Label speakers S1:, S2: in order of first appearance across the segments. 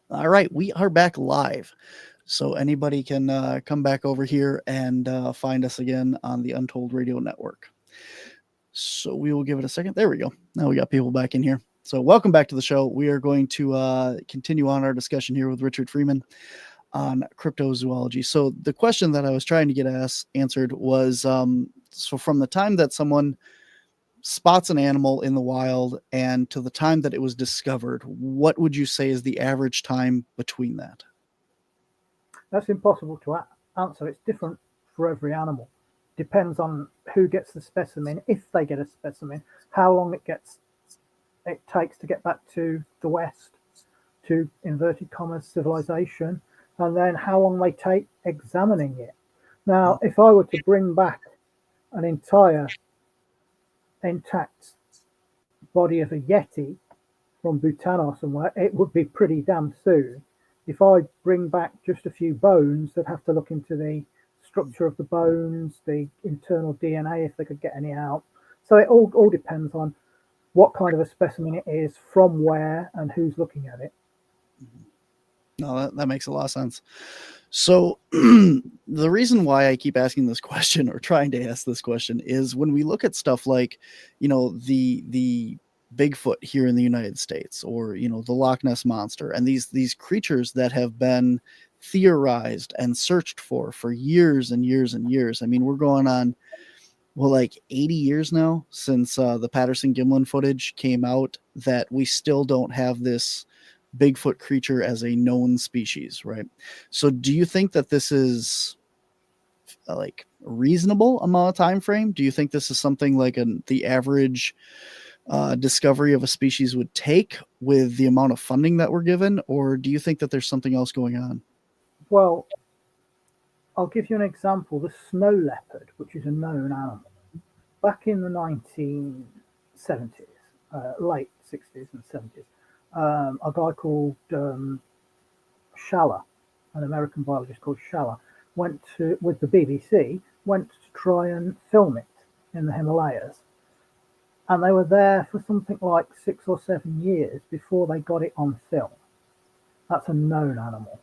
S1: All right, we are back live. So anybody can come back over here and find us again on the Untold Radio Network. So we will give it a second. There we go. Now we got people back in here. So welcome back to the show. We are going to continue on our discussion here with Richard Freeman on cryptozoology. So the question that I was trying to get answered was so from the time that someone spots an animal in the wild and to the time that it was discovered, what would you say is the average time between that?
S2: That's impossible to answer. It's different for every animal. Depends on who gets the specimen, if they get a specimen, how long it takes to get back to the West, to inverted commas civilization, and then how long they take examining it. Now, if I were to bring back an entire intact body of a yeti from Bhutan or somewhere, it would be pretty damn soon. If I bring back just a few bones, they'd have to look into the structure of the bones, the internal DNA, if they could get any out. So it all depends on what kind of a specimen it is, from where, and who's looking at it.
S1: No, that makes a lot of sense. So the reason why I keep asking this question or trying to ask this question is when we look at stuff like, the Bigfoot here in the United States, or the Loch Ness monster, and these creatures that have been theorized and searched for years and years and years. I mean, we're going on like 80 years now since the Patterson Gimlin footage came out, that we still don't have this Bigfoot creature as a known species, right? So do you think that this is like a reasonable amount of time frame? Do you think this is something like the average discovery of a species would take with the amount of funding that we're given, or do you think that there's something else going on?
S2: Well, I'll give you an example. The snow leopard, which is a known animal, back in the 1970s, late 60s and 70s, a guy called Schaller, an American biologist called Schaller, went to, with the BBC, went to try and film it in the Himalayas. And they were there for something like 6 or 7 years before they got it on film. That's a known animal.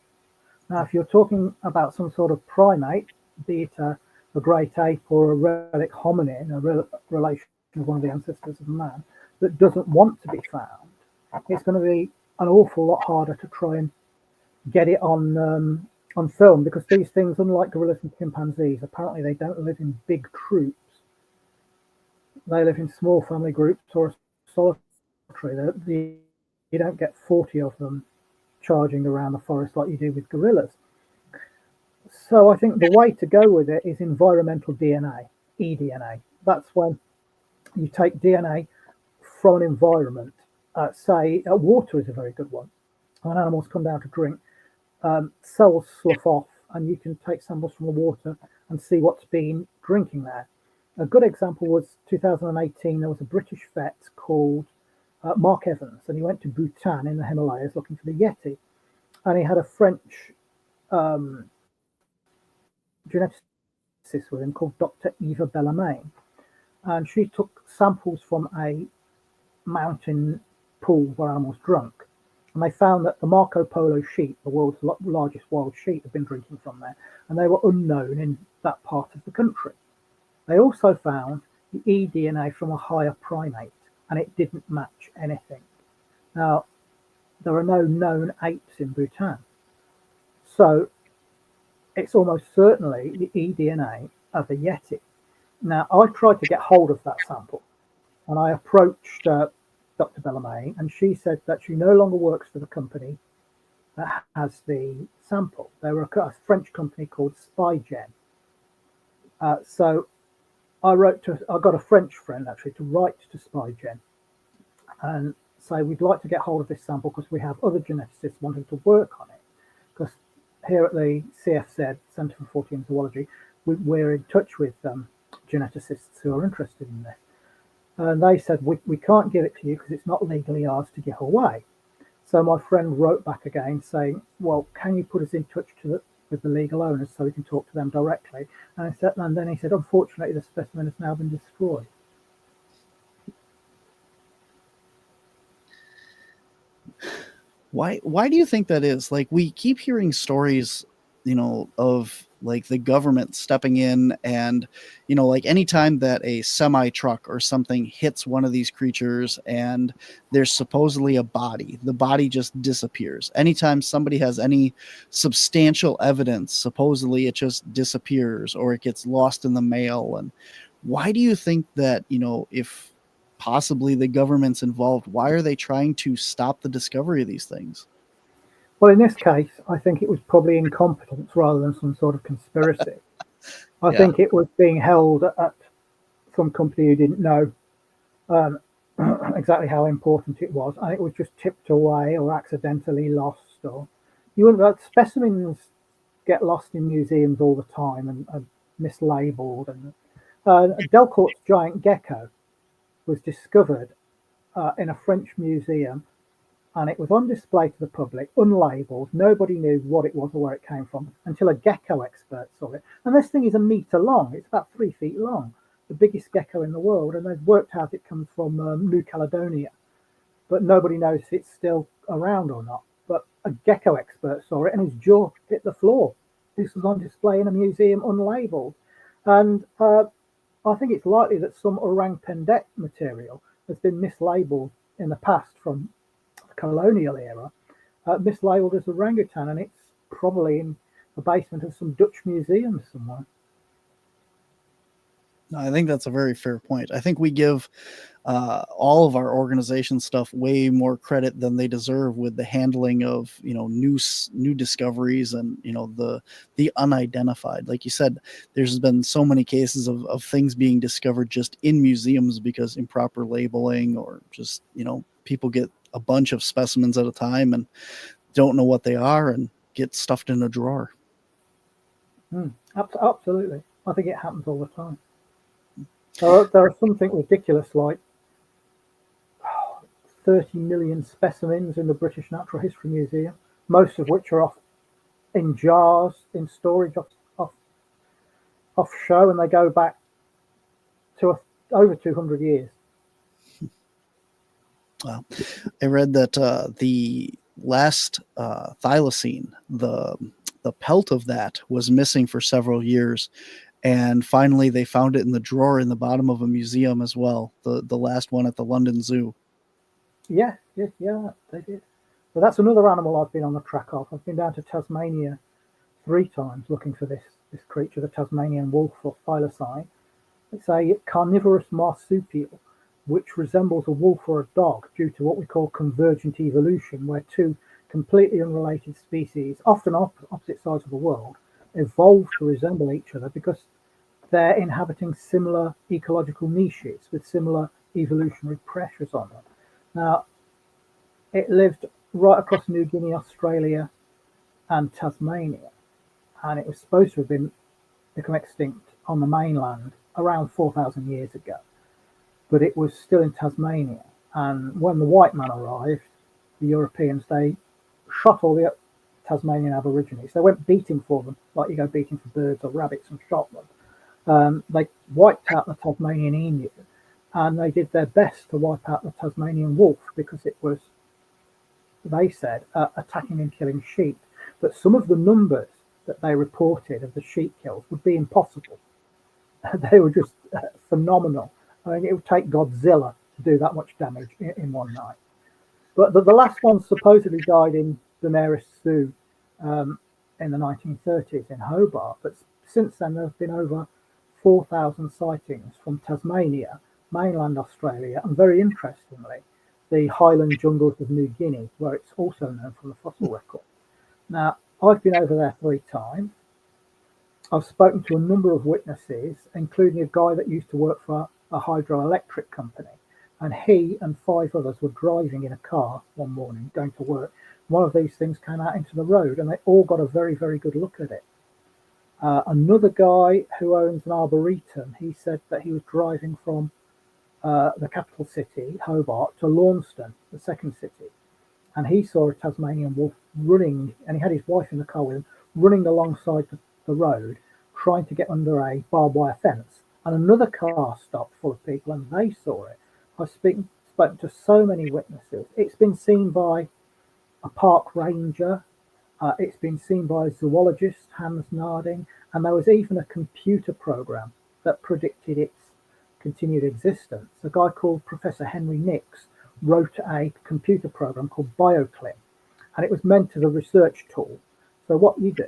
S2: Now, if you're talking about some sort of primate, be it a great ape or a relic hominin, a relation of one of the ancestors of man, that doesn't want to be found, it's going to be an awful lot harder to try and get it on film, because these things, unlike gorillas and chimpanzees, apparently they don't live in big troops. They live in small family groups or solitary. You don't get 40 of them charging around the forest like you do with gorillas. So I think the way to go with it is environmental DNA, eDNA. That's when you take DNA from an environment. Say water is a very good one. When animals come down to drink, cells slough off, and you can take samples from the water and see what's been drinking there. A good example was 2018. There was a British vet called Mark Evans, and he went to Bhutan in the Himalayas looking for the yeti. And he had a French geneticist with him called Dr. Eva Bellarmine. And she took samples from a mountain pool where animals drunk. And they found that the Marco Polo sheep, the world's largest wild sheep, had been drinking from there. And they were unknown in that part of the country. They also found the eDNA from a higher primate, and it didn't match anything. Now, there are no known apes in Bhutan. So it's almost certainly the eDNA of a yeti. Now, I tried to get hold of that sample, and I approached Dr. Bellarmine, and she said that she no longer works for the company that has the sample. They were a French company called Spygen. So I got a French friend actually to write to Spygen and say, we'd like to get hold of this sample because we have other geneticists wanting to work on it. Because here at the CFZ, Centre for Fortean Zoology, we're in touch with geneticists who are interested in this. And they said, we can't give it to you because it's not legally ours to give away. So my friend wrote back again saying, well, can you put us in touch with the legal owners so we can talk to them directly? And then he said, unfortunately, the specimen has now been destroyed.
S1: Why do you think that is? Like, we keep hearing stories, of like the government stepping in and, like anytime that a semi truck or something hits one of these creatures and there's supposedly a body, the body just disappears. Anytime somebody has any substantial evidence, supposedly it just disappears or it gets lost in the mail. And why do you think that, if possibly the government's involved, why are they trying to stop the discovery of these things?
S2: Well, in this case, I think it was probably incompetence rather than some sort of conspiracy. I
S1: Yeah.
S2: think it was being held at some company who didn't know um, exactly how important it was, and it was just tipped away or accidentally lost. Or you wouldn't specimens get lost in museums all the time and mislabeled. And Delcourt's giant gecko was discovered in a French museum, and it was on display to the public, unlabeled. Nobody knew what it was or where it came from until a gecko expert saw it. And this thing is a meter long. It's about 3 feet long, the biggest gecko in the world. And they've worked out it comes from New Caledonia, but nobody knows if it's still around or not. But a gecko expert saw it and his jaw hit the floor. This was on display in a museum unlabeled. And I think it's likely that some orang-pendek material has been mislabeled in the past from colonial era, mislabeled as orangutan, and it's probably in the basement of some Dutch museum somewhere.
S1: I think that's a very fair point. I think we give all of our organization stuff way more credit than they deserve with the handling of new discoveries and the unidentified. Like you said, there's been so many cases of things being discovered just in museums because improper labeling or just people get a bunch of specimens at a time and don't know what they are and get stuffed in a drawer.
S2: Absolutely. I think it happens all the time. There are something ridiculous like 30 million specimens in the British Natural History Museum, most of which are off in jars in storage off show, and they go back to over 200 years.
S1: Well, I read that the last thylacine, the pelt of that was missing for several years, and finally they found it in the drawer in the bottom of a museum as well. The last one at the London Zoo.
S2: Yeah, they did. But that's another animal I've been on the track of. I've been down to Tasmania 3 times looking for this creature, the Tasmanian wolf or thylacine. It's a carnivorous marsupial which resembles a wolf or a dog due to what we call convergent evolution, where two completely unrelated species, often opposite sides of the world, evolve to resemble each other because they're inhabiting similar ecological niches with similar evolutionary pressures on them. Now, it lived right across New Guinea, Australia, and Tasmania, and it was supposed to have become extinct on the mainland around 4,000 years ago. But it was still in Tasmania. And when the white man arrived, the Europeans, they shot all the Tasmanian Aborigines. They went beating for them, like you go beating for birds or rabbits, and shot them. They wiped out the Tasmanian emu, and they did their best to wipe out the Tasmanian wolf because it was, they said, attacking and killing sheep. But some of the numbers that they reported of the sheep kills would be impossible. They were just phenomenal. I mean, it would take Godzilla to do that much damage in one night. But the last one supposedly died in the nearest zoo in the 1930s in Hobart. But since then, there have been over 4,000 sightings from Tasmania, mainland Australia, and very interestingly, the highland jungles of New Guinea, where it's also known from the fossil record. Now, I've been over there 3 times. I've spoken to a number of witnesses, including a guy that used to work for a hydroelectric company, and he and 5 others were driving in a car one morning going to work. One of these things came out into the road, and they all got a very, very good look at it. Another guy who owns an arboretum, he said that he was driving from the capital city, Hobart, to Launceston, the second city, and he saw a Tasmanian wolf running, and he had his wife in the car with him, running alongside the road, trying to get under a barbed wire fence. And another car stopped full of people, and they saw it. I've spoken to so many witnesses. It's been seen by a park ranger. It's been seen by a zoologist, Hans Narding, and there was even a computer program that predicted its continued existence. A guy called Professor Henry Nix wrote a computer program called BioClip, and it was meant as a research tool. So what you do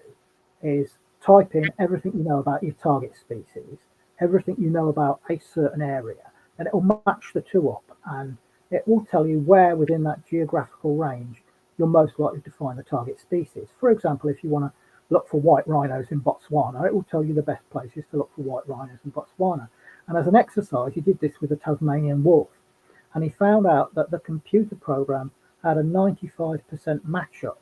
S2: is type in everything you know about your target species, everything you know about a certain area, and it will match the two up, and it will tell you where within that geographical range you're most likely to find the target species. For example, if you want to look for white rhinos in Botswana, it will tell you the best places to look for white rhinos in Botswana. And as an exercise, he did this with the Tasmanian wolf, and he found out that the computer program had a 95% match-up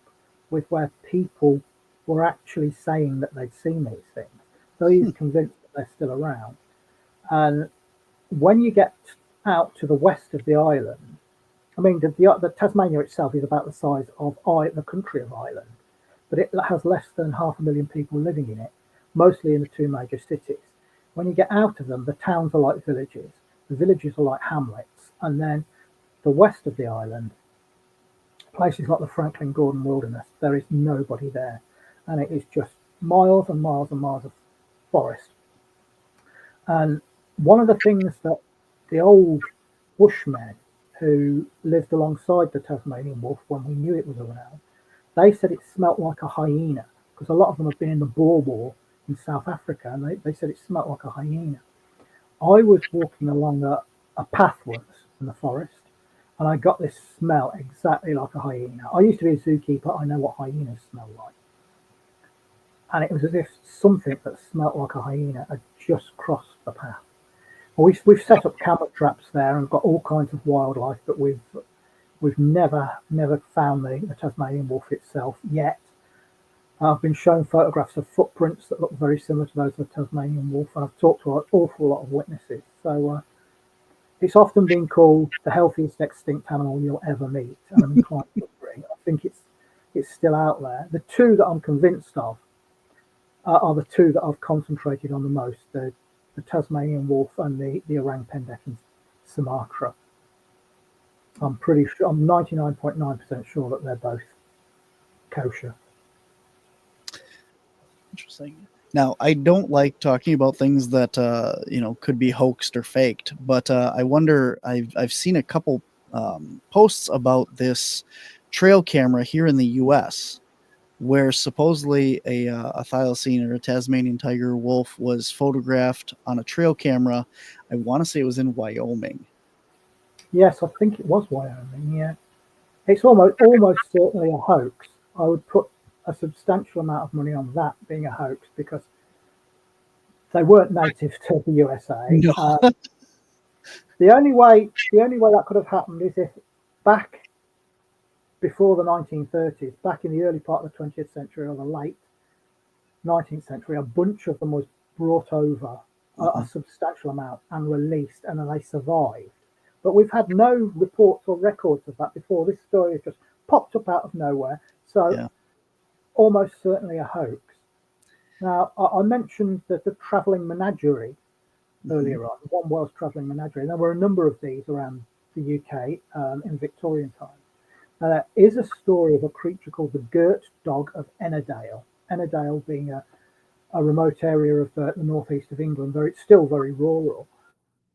S2: with where people were actually saying that they'd seen these things. So he's convinced that they're still around. And when you get out to the west of the island, I mean, the Tasmania itself is about the size of the country of Ireland, but it has less than 500,000 people living in it, mostly in the two major cities. When you get out of them, the towns are like villages, the villages are like hamlets, and then the west of the island, places like the Franklin Gordon Wilderness, there is nobody there, and it is just miles and miles and miles of forest. And one of the things that the old Bushmen who lived alongside the Tasmanian wolf when we knew it was around, they said it smelt like a hyena, because a lot of them have been in the Boer War in South Africa, and they said it smelt like a hyena. I was walking along a path once in the forest, and I got this smell exactly like a hyena. I used to be a zookeeper. I know what hyenas smell like. And it was as if something that smelt like a hyena had just crossed the path. Well, we've set up camera traps there and got all kinds of wildlife, but we've never found the Tasmanian wolf itself yet. I've been shown photographs of footprints that look very similar to those of the Tasmanian wolf, and I've talked to an awful lot of witnesses. So it's often been called the healthiest extinct animal you'll ever meet, and I'm inclined to agree. I think it's still out there. The two that I'm convinced of are the two that I've concentrated on the most: the Tasmanian wolf and the orang-pendek in Sumatra. I'm pretty sure, I'm 99.9% sure that they're both kosher.
S1: Interesting. Now, I don't like talking about things that could be hoaxed or faked, but I wonder. I've seen a couple posts about this trail camera here in the U.S. where supposedly a thylacine or a Tasmanian tiger wolf was photographed on a trail camera. I want to say it was in Wyoming.
S2: Yes, I think it was Wyoming. Yeah, it's almost certainly a hoax. I would put a substantial amount of money on that being a hoax, because they weren't native to the USA.
S1: No.
S2: The only way that could have happened is if back before the 1930s, back in the early part of the 20th century or the late 19th century, a bunch of them was brought over, a substantial amount, and released, and then they survived. But we've had no reports or records of that before. This story has just popped up out of nowhere. So almost certainly a hoax. Now, I mentioned that the travelling menagerie earlier on, One Wales travelling menagerie. There were a number of these around the UK in Victorian times. There is a story of a creature called the girt dog of Ennerdale. Ennerdale being a remote area of the northeast of England, where it's still very rural.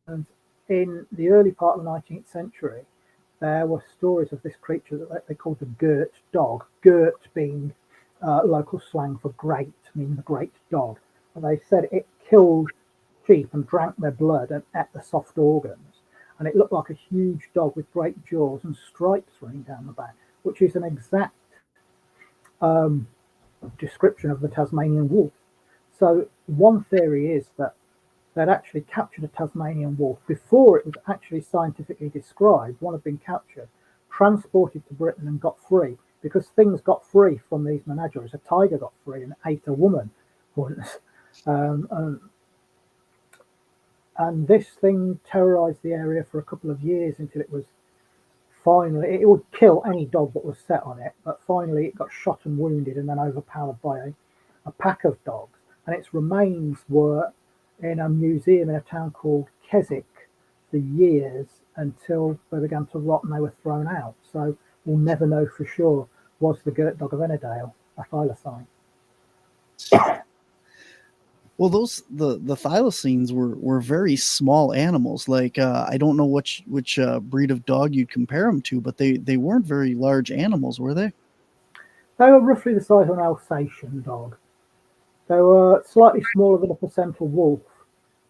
S2: And in the early part of the 19th century, there were stories of this creature that they called the girt dog, girt being local slang for great, meaning the great dog. And they said it killed sheep and drank their blood and ate the soft organs. And it looked like a huge dog with great jaws and stripes running down the back, which is an exact description of the Tasmanian wolf. So one theory is that they'd actually captured a Tasmanian wolf before it was actually scientifically described. One had been captured, transported to Britain, and got free, because things got free from these menageries. A tiger got free and ate a woman once. And this thing terrorized the area for a couple of years until it was finally, it would kill any dog that was set on it, but finally it got shot and wounded and then overpowered by a pack of dogs. And its remains were in a museum in a town called Keswick for years, until they began to rot and they were thrown out. So we'll never know for sure was the girt dog of Ennerdale, a thylacine.
S1: Well, the thylacines were very small animals. Like I don't know which breed of dog you'd compare them to, but they weren't very large animals, were they?
S2: They were roughly the size of an Alsatian dog. They were slightly smaller than a placental wolf,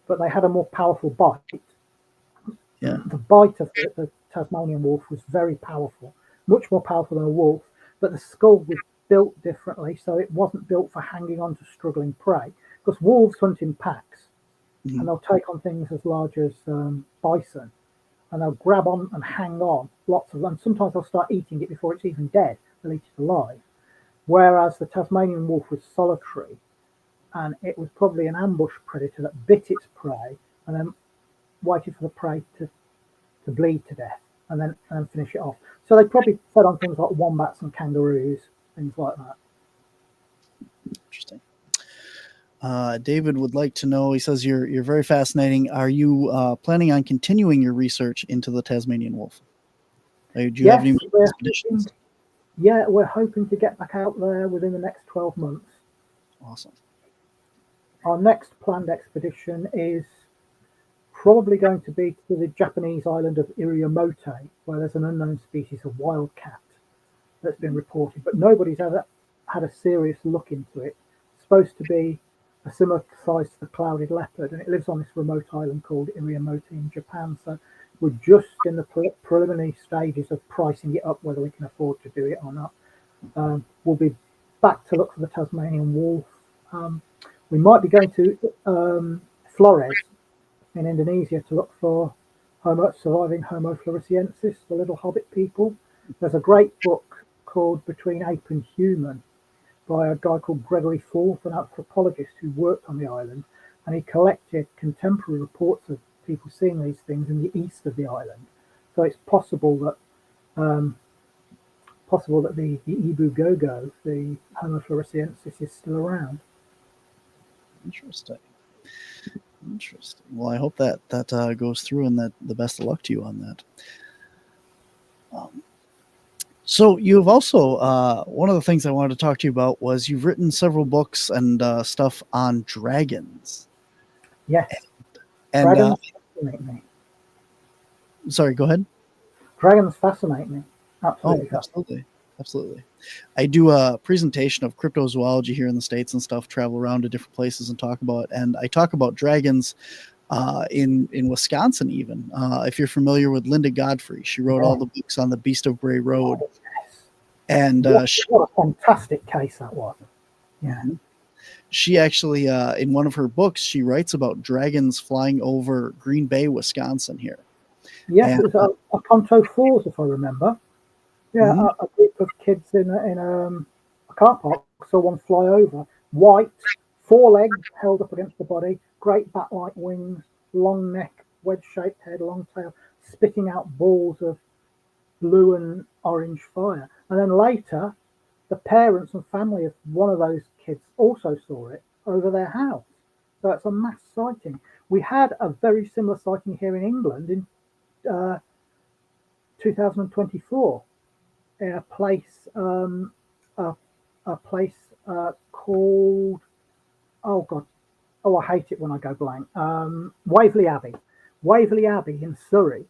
S2: but they had a more powerful bite.
S1: Yeah.
S2: The bite of the Tasmanian wolf was very powerful, much more powerful than a wolf, but the skull was built differently, so it wasn't built for hanging on to struggling prey. Because wolves hunt in packs, and they'll take on things as large as bison, and they'll grab on and hang on lots of them. Sometimes they'll start eating it before it's even dead. They'll eat it alive. Whereas the Tasmanian wolf was solitary, and it was probably an ambush predator that bit its prey and then waited for the prey to bleed to death and then finish it off. So they probably fed on things like wombats and kangaroos, things like that.
S1: Interesting. David would like to know. He says you're very fascinating. Are you planning on continuing your research into the Tasmanian wolf? Do you have any expeditions?
S2: Yeah, we're hoping to get back out there within the next 12 months.
S1: Awesome.
S2: Our next planned expedition is probably going to be to the Japanese island of Iriomote, where there's an unknown species of wildcat that's been reported, but nobody's ever had a serious look into it. It's supposed to be a similar size to the clouded leopard, and it lives on this remote island called Iriomote in Japan. So we're just in the preliminary stages of pricing it up, whether we can afford to do it or not. We'll be back to look for the Tasmanian wolf. We might be going to Flores in Indonesia to look for surviving Homo floresiensis, the little hobbit people. There's a great book called Between Ape and Human by a guy called Gregory Forth, an anthropologist who worked on the island, and he collected contemporary reports of people seeing these things in the east of the island. So it's possible that the Ibu Gogo, the Homo floresiensis, is still around.
S1: Interesting. Well, I hope that goes through, and that the best of luck to you on that. So you've also one of the things I wanted to talk to you about was you've written several books and stuff on dragons.
S2: Yes.
S1: And
S2: dragons fascinate me.
S1: Sorry, go ahead.
S2: Dragons fascinate me. Absolutely.
S1: Oh, absolutely. I do a presentation of cryptozoology here in the States and stuff, travel around to different places and talk about it. And I talk about dragons in Wisconsin even. If you're familiar with Linda Godfrey, she wrote all the books on the Beast of Bray Road.
S2: Oh, yes.
S1: And
S2: what a fantastic case that was. Yeah.
S1: She actually, in one of her books, she writes about dragons flying over Green Bay, Wisconsin here.
S2: Yes, it was a Conto Falls, if I remember. Yeah, a group of kids in a car park saw one fly over. White, 4 legs held up against the body, great bat-like wings, long neck, wedge-shaped head, long tail, spitting out balls of blue and orange fire. And then later, the parents and family of one of those kids also saw it over their house. So it's a mass sighting. We had a very similar sighting here in England in 2024 in a place called I hate it when I go blank. Waverley Abbey. Waverley Abbey in Surrey.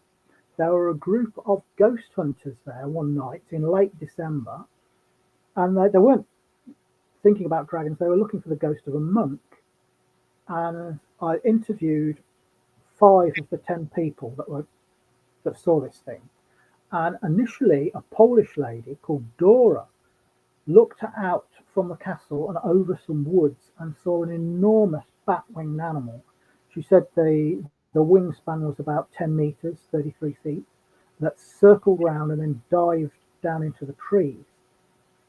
S2: There were a group of ghost hunters there one night in late December, and they weren't thinking about dragons. They were looking for the ghost of a monk. And I interviewed 5 of the 10 people that saw this thing. And initially, a Polish lady called Dora looked out from the castle and over some woods and saw an enormous bat-winged animal. She said the wingspan was about 10 meters, 33 feet, that circled round and then dived down into the trees.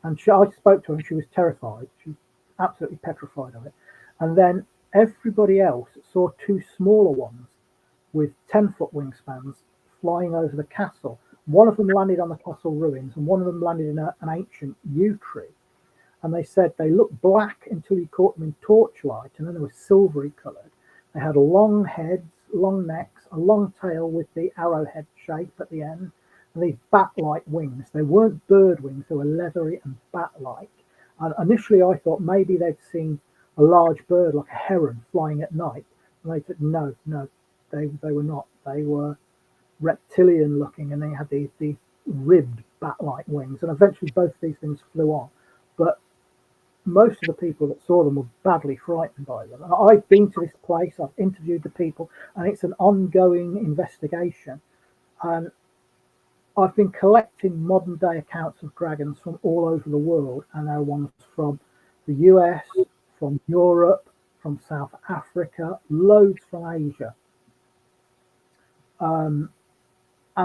S2: And I spoke to her and she was terrified. She was absolutely petrified of it. And then everybody else saw 2 smaller ones with 10-foot wingspans flying over the castle. One of them landed on the castle ruins and one of them landed in an ancient yew tree. And they said they looked black until you caught them in torchlight, and then they were silvery coloured. They had long heads, long necks, a long tail with the arrowhead shape at the end, and these bat-like wings. They weren't bird wings, they were leathery and bat-like. And initially I thought maybe they'd seen a large bird like a heron flying at night. And they said, no, they were not. They were reptilian looking, and they had these ribbed bat-like wings. And eventually both these things flew on. But most of the people that saw them were badly frightened by them. And I've been to this place, I've interviewed the people, and it's an ongoing investigation. And I've been collecting modern day accounts of dragons from all over the world, and there are ones from the US, from Europe, from South Africa, loads from Asia. And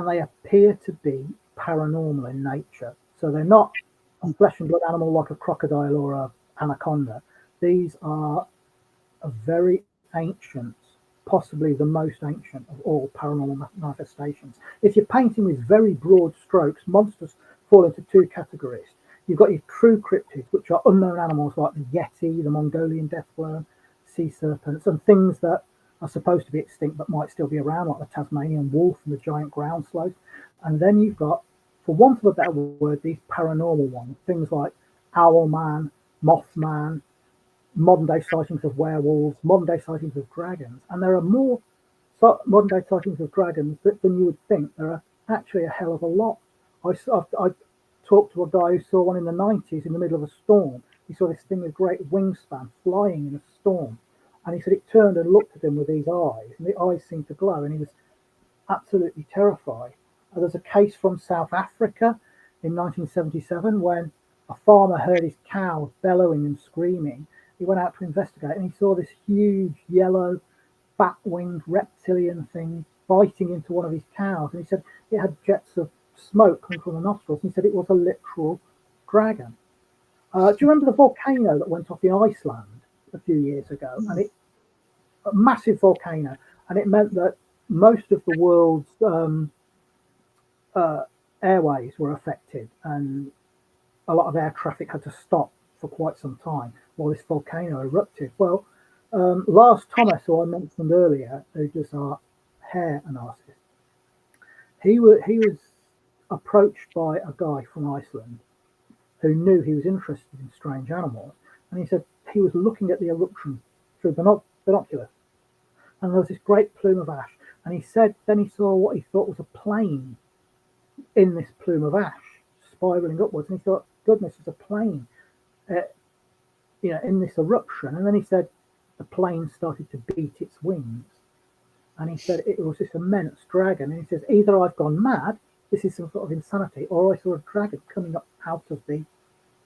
S2: they appear to be paranormal in nature. So they're not a flesh and blood animal like a crocodile or a anaconda. These are a very ancient, possibly the most ancient of all paranormal manifestations. If you're painting with very broad strokes, monsters fall into two categories. You've got your true cryptids, which are unknown animals like the yeti, the Mongolian deathworm, sea serpents, and things that are supposed to be extinct but might still be around, like the Tasmanian wolf and the giant ground sloth. And then you've got, for want of a better word, these paranormal ones, things like Owlman, Mothman, modern day sightings of werewolves, modern day sightings of dragons. And there are more modern day sightings of dragons than you would think. There are actually a hell of a lot. I talked to a guy who saw one in the 90s in the middle of a storm. He saw this thing with great wingspan flying in a storm. And he said it turned and looked at him with these eyes, and the eyes seemed to glow, and he was absolutely terrified. There's a case from South Africa in 1977 when a farmer heard his cows bellowing and screaming. He went out to investigate, and he saw this huge yellow bat-winged reptilian thing biting into one of his cows. And he said it had jets of smoke coming from the nostrils. And he said it was a literal dragon. Do you remember the volcano that went off in Iceland a few years ago? And a massive volcano, and it meant that most of the world's airways were affected, and a lot of air traffic had to stop for quite some time while this volcano erupted. Well, Lars Thomas, who I mentioned earlier, who does our hair analysis, he was approached by a guy from Iceland who knew he was interested in strange animals, and he said he was looking at the eruption through binoculars, and there was this great plume of ash, and he said then he saw what he thought was a plane in this plume of ash spiraling upwards, and he thought, goodness, it's a plane in this eruption. And then he said the plane started to beat its wings, and he said it was this immense dragon, and he says either I've gone mad, this is some sort of insanity, or I saw a dragon coming up out of the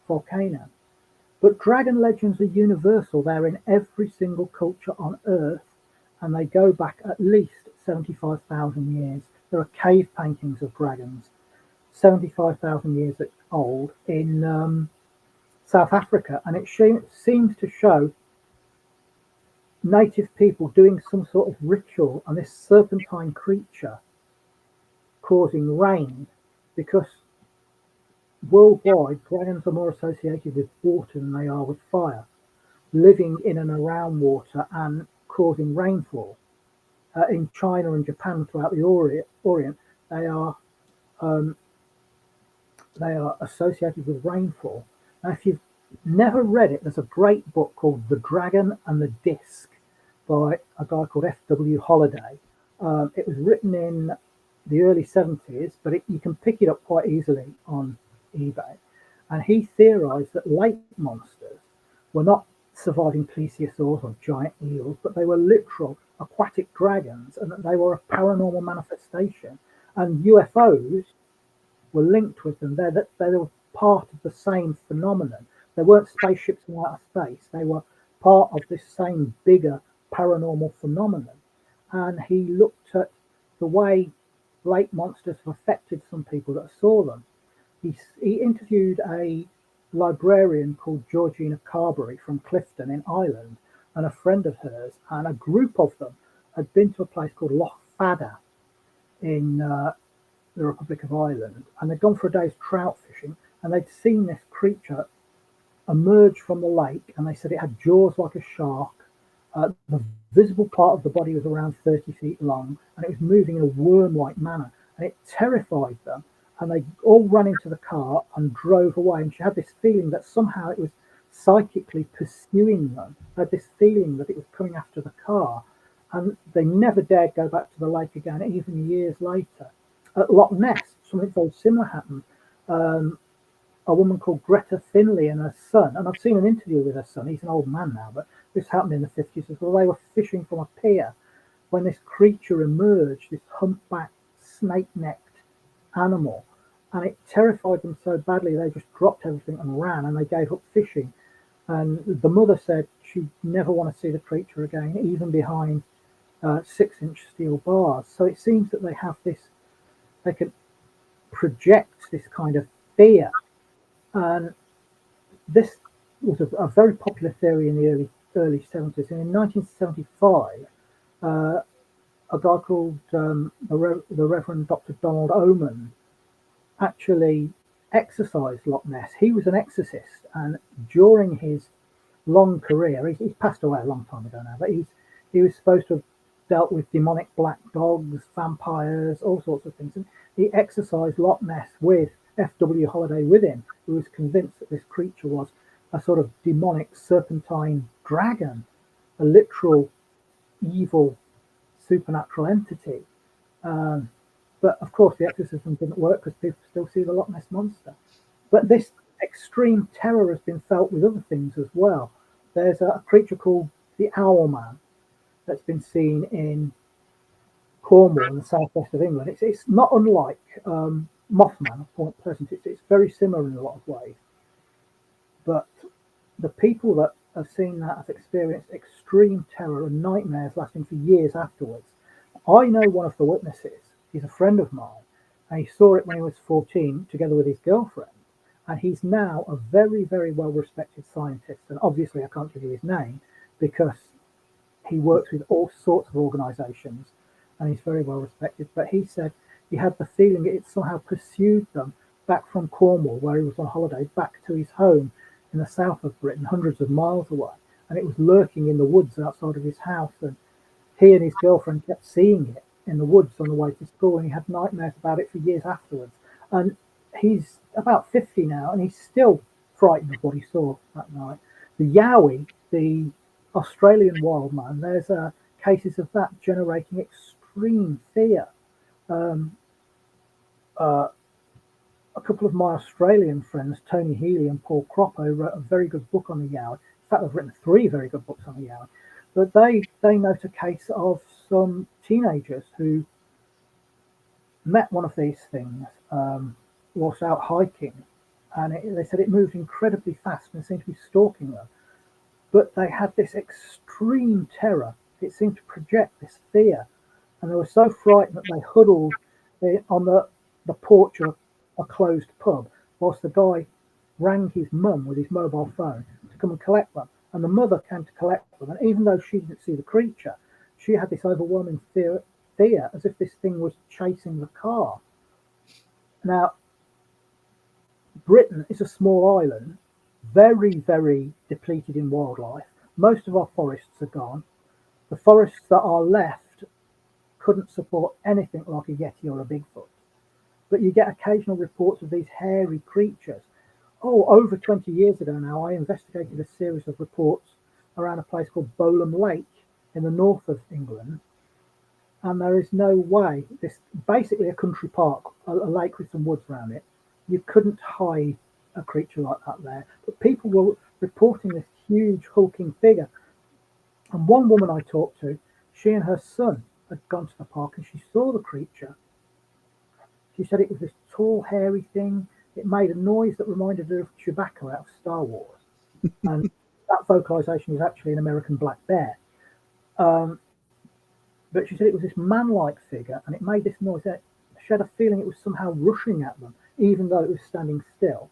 S2: volcano. But dragon legends are universal. They're in every single culture on Earth, and they go back at least 75,000 years. There are cave paintings of dragons, 75,000 years old, in South Africa, and it seems to show native people doing some sort of ritual on this serpentine creature causing rain, because worldwide dragons are more associated with water than they are with fire, living in and around water and causing rainfall. In China and Japan, throughout the Orient, they are associated with rainfall. Now, if you've never read it, there's a great book called The Dragon and the Disc by a guy called F.W. Holliday. It was written in the early 70s, but you can pick it up quite easily on eBay. And he theorized that lake monsters were not surviving plesiosaurs or giant eels, but they were literal aquatic dragons, and that they were a paranormal manifestation. And UFOs were linked with them. They were part of the same phenomenon. They weren't spaceships from outer space. They were part of this same bigger paranormal phenomenon. And he looked at the way lake monsters have affected some people that saw them. He interviewed a librarian called Georgina Carberry from Clifton in Ireland, and a friend of hers, and a group of them had been to a place called Loch Fada in the Republic of Ireland, and they'd gone for a day's trout fishing, and they'd seen this creature emerge from the lake, and they said it had jaws like a shark. The visible part of the body was around 30 feet long, and it was moving in a worm-like manner, and it terrified them. and they all ran into the car and drove away. And she had this feeling that somehow it was psychically pursuing them. They had this feeling that it was coming after the car, and they never dared go back to the lake again, even years later. At Loch Ness, something very similar happened. A woman called Greta Finley and her son, and I've seen an interview with her son. He's an old man now, but this happened in the 50s as well. They were fishing from a pier when this creature emerged, this humpback, snake-necked animal, and it terrified them so badly they just dropped everything and ran, and they gave up fishing. And the mother said she'd never want to see the creature again, even behind 6-inch steel bars. So it seems that they have this, they can project this kind of fear. And this was a very popular theory in the early 70s. And in 1975, a guy called the Reverend Dr. Donald Oman actually exorcised Loch Ness. He was an exorcist, and during his long career, he's passed away a long time ago now, but he was supposed to have dealt with demonic black dogs, vampires, all sorts of things. And he exorcised Loch Ness with F.W. Holiday with him, who was convinced that this creature was a sort of demonic serpentine dragon, a literal evil supernatural entity. But of course, the exorcism didn't work because people still see the Loch Ness monster. But this extreme terror has been felt with other things as well. There's a creature called the Owlman that's been seen in Cornwall in the southwest of England. It's not unlike Mothman of Point Pleasant. It's very similar in a lot of ways. But the people that have seen that have experienced extreme terror and nightmares lasting for years afterwards. I know one of the witnesses. He's a friend of mine, and he saw it when he was 14 together with his girlfriend. And he's now a very, very well-respected scientist. And obviously I can't give you his name because he works with all sorts of organizations and he's very well-respected. But he said he had the feeling it somehow pursued them back from Cornwall, where he was on holiday, back to his home in the south of Britain, hundreds of miles away. And it was lurking in the woods outside of his house. And he and his girlfriend kept seeing it in the woods on the way to school, and he had nightmares about it for years afterwards. And he's about 50 now, and he's still frightened of what he saw that night. The Yowie, the Australian wild man, there's cases of that generating extreme fear. A couple of my Australian friends, Tony Healy and Paul Croppo, wrote a very good book on the Yowie. In fact, they've written 3 very good books on the Yowie. But they note a case of some teenagers who met one of these things whilst out hiking, and they said it moved incredibly fast and seemed to be stalking them. But they had this extreme terror. It seemed to project this fear, and they were so frightened that they huddled on the porch of a closed pub whilst the guy rang his mum with his mobile phone to come and collect them. And the mother came to collect them, and even though she didn't see the creature, she had this overwhelming fear as if this thing was chasing the car. Now, Britain is a small island, very, very depleted in wildlife. Most of our forests are gone. The forests that are left couldn't support anything like a yeti or a Bigfoot. But you get occasional reports of these hairy creatures. Oh, over 20 years ago now, I investigated a series of reports around a place called Bowlam Lake in the north of England. And there is no way, this basically a country park, a lake with some woods around it. You couldn't hide a creature like that there. But people were reporting this huge hulking figure. And one woman I talked to, she and her son had gone to the park and she saw the creature. She said it was this tall, hairy thing. It made a noise that reminded her of Chewbacca out of Star Wars. And that vocalization is actually an American black bear. But she said it was this man-like figure, and it made this noise. She had a feeling it was somehow rushing at them, even though it was standing still.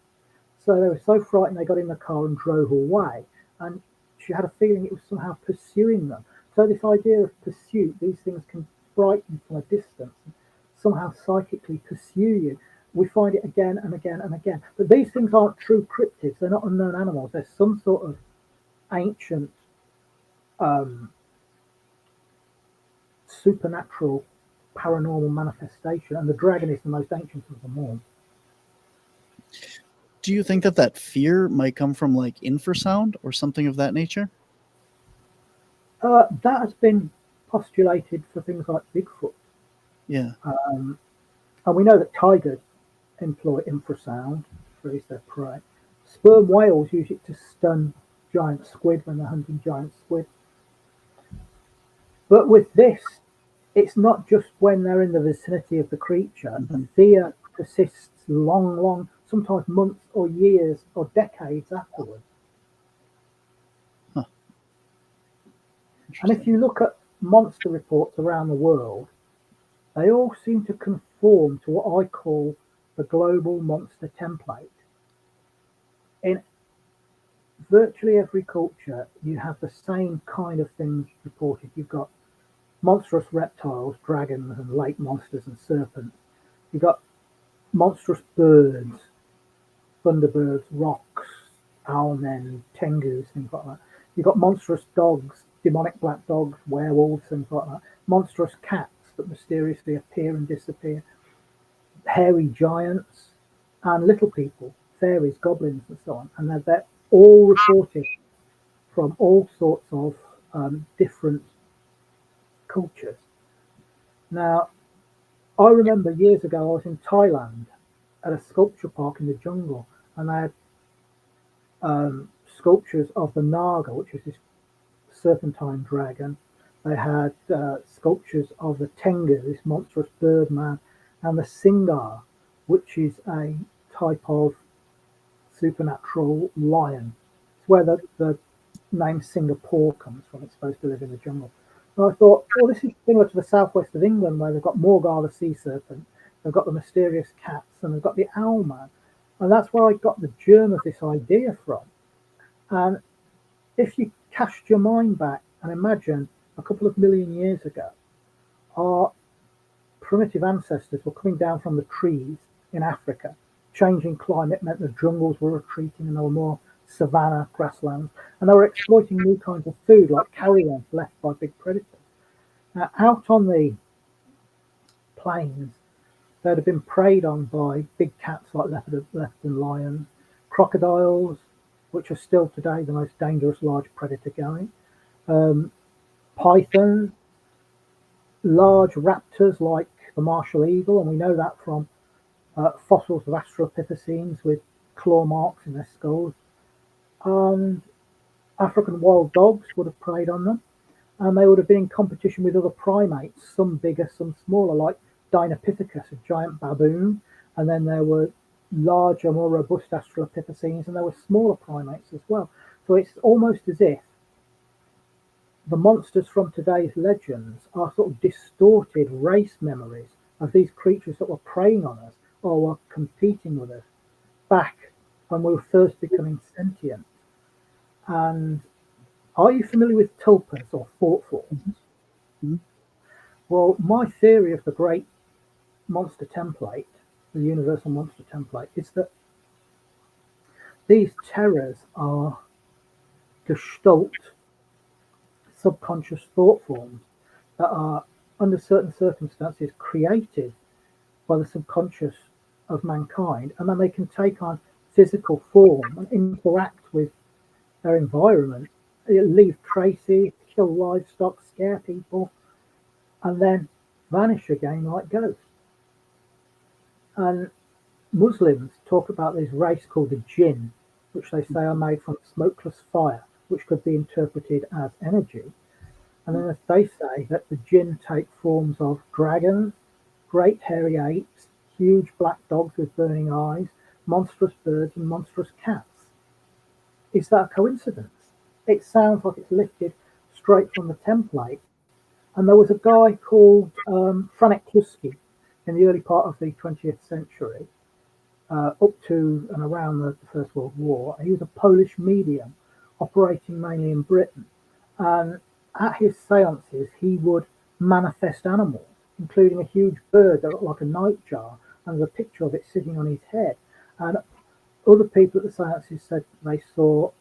S2: So they were so frightened they got in the car and drove away. And she had a feeling it was somehow pursuing them. So this idea of pursuit, these things can frighten from a distance and somehow psychically pursue you. We find it again and again and again. But these things aren't true cryptids. They're not unknown animals. They're some sort of ancient supernatural paranormal manifestation, and the dragon is the most ancient of them all.
S1: do you think that fear might come from like infrasound or something of that nature?
S2: That has been postulated for things like Bigfoot.
S1: Yeah.
S2: And we know that tigers employ infrasound to release their prey. Sperm whales use it to stun giant squid when they're hunting giant squid. But with this, it's not just when they're in the vicinity of the creature. The fear persists long, sometimes months or years or decades afterwards.
S1: Huh.
S2: And if you look at monster reports around the world, they all seem to conform to what I call the global monster template. In virtually every culture, you have the same kind of things reported. You've got monstrous reptiles, dragons and lake monsters and serpents. You've got monstrous birds, thunderbirds, rocks, owlmen, tengus, things like that. You've got monstrous dogs, demonic black dogs, werewolves, things like that. Monstrous cats that mysteriously appear and disappear. Hairy giants and little people, fairies, goblins and so on. And they're all reported from all sorts of different cultures. Now, I remember years ago I was in Thailand at a sculpture park in the jungle, and they had sculptures of the naga, which is this serpentine dragon. They had sculptures of the tengu, this monstrous bird man, and the singar, which is a type of supernatural lion. It's where the name Singapore comes from. It's supposed to live in the jungle. And I thought, well, this is similar to the southwest of England, where they've got Morgar the sea serpent, they've got the mysterious cats, and they've got the owl man. And that's where I got the germ of this idea from. And if you cast your mind back and imagine a couple of million years ago, our primitive ancestors were coming down from the trees in Africa. Changing climate meant the jungles were retreating and there were more savanna grasslands, and they were exploiting new kinds of food like carrion left by big predators. Now, out on the plains, they'd have been preyed on by big cats like leopard and lions, crocodiles, which are still today the most dangerous large predator going, pythons, large raptors like the martial eagle, and we know that from fossils of Australopithecines with claw marks in their skulls. And African wild dogs would have preyed on them, and they would have been in competition with other primates, some bigger, some smaller, like Dinopithecus, a giant baboon, and then there were larger, more robust Australopithecines, and there were smaller primates as well. So it's almost as if the monsters from today's legends are sort of distorted race memories of these creatures that were preying on us or were competing with us back when we were first becoming sentient. And are you familiar with tulpas or fortfalls?
S1: Mm-hmm.
S2: Well, my theory of the great monster template, the universal monster template, is that these terrors are gestalt, subconscious thought forms that are, under certain circumstances, created by the subconscious of mankind, and then they can take on physical form and interact with their environment, leave traces, kill livestock, scare people, and then vanish again like ghosts. And Muslims talk about this race called the jinn, which they say are made from smokeless fire, which could be interpreted as energy. And then they say that the jinn take forms of dragons, great hairy apes, huge black dogs with burning eyes, monstrous birds, and monstrous cats. Is that a coincidence? It sounds like it's lifted straight from the template. And there was a guy called Franek Kluski in the early part of the 20th century, up to and around the First World War. He was a Polish medium operating mainly in Britain. And at his seances, he would manifest animals, including a huge bird that looked like a nightjar, and there's a picture of it sitting on his head. And other people at the seances said they saw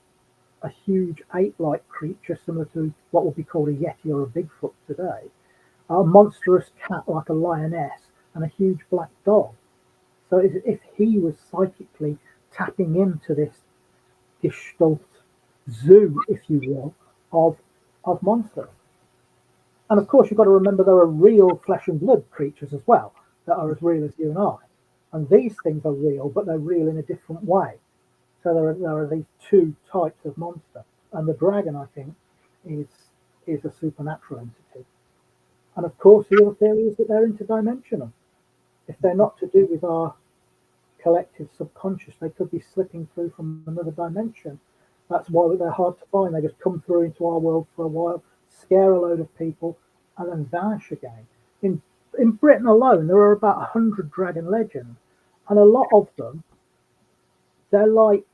S2: a huge ape-like creature similar to what would be called a yeti or a Bigfoot today, a monstrous cat like a lioness, and a huge black dog. So it's as if he was psychically tapping into this gestalt zoo, if you will, of monsters. And of course, you've got to remember there are real flesh and blood creatures as well that are as real as you and I. And these things are real, but they're real in a different way. So there are these two types of monster. And the dragon, I think, is a supernatural entity. And of course, the other theory is that they're interdimensional. If they're not to do with our collective subconscious, they could be slipping through from another dimension. That's why they're hard to find. They just come through into our world for a while, scare a load of people, and then vanish again. In Britain alone, there are about 100 dragon legends, and a lot of them, they're like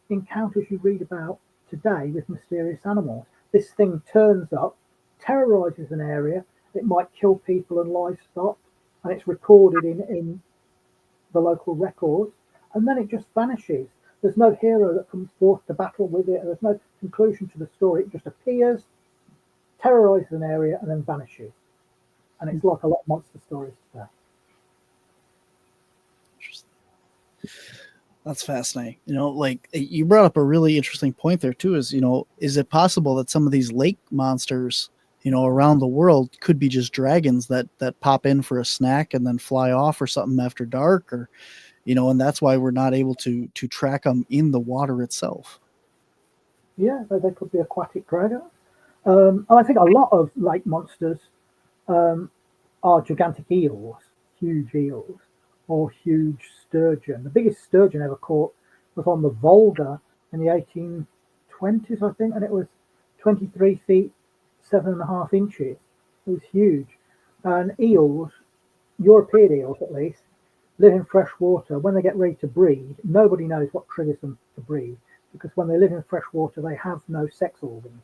S2: encounters you read about today with mysterious animals. This thing turns up, terrorizes an area, it might kill people and livestock, and it's recorded in the local records, and then it just vanishes. There's no hero that comes forth to battle with it, and there's no conclusion to the story. It just appears, terrorizes an area, and then vanishes. And it's like a lot of monster stories today.
S1: That's fascinating. Like you brought up a really interesting point there too, is is it possible that some of these lake monsters around the world could be just dragons that pop in for a snack and then fly off or something after dark, or and that's why we're not able to track them in the water itself.
S2: Yeah, they could be aquatic dragons. And I think a lot of lake monsters are gigantic eels, huge eels, or huge sturgeon. The biggest sturgeon ever caught was on the Volga in the 1820s, I think, and it was 23 feet, 7.5 inches. It was huge. And eels, European eels at least, live in fresh water. When they get ready to breed, nobody knows what triggers them to breed, because when they live in fresh water, they have no sex organs.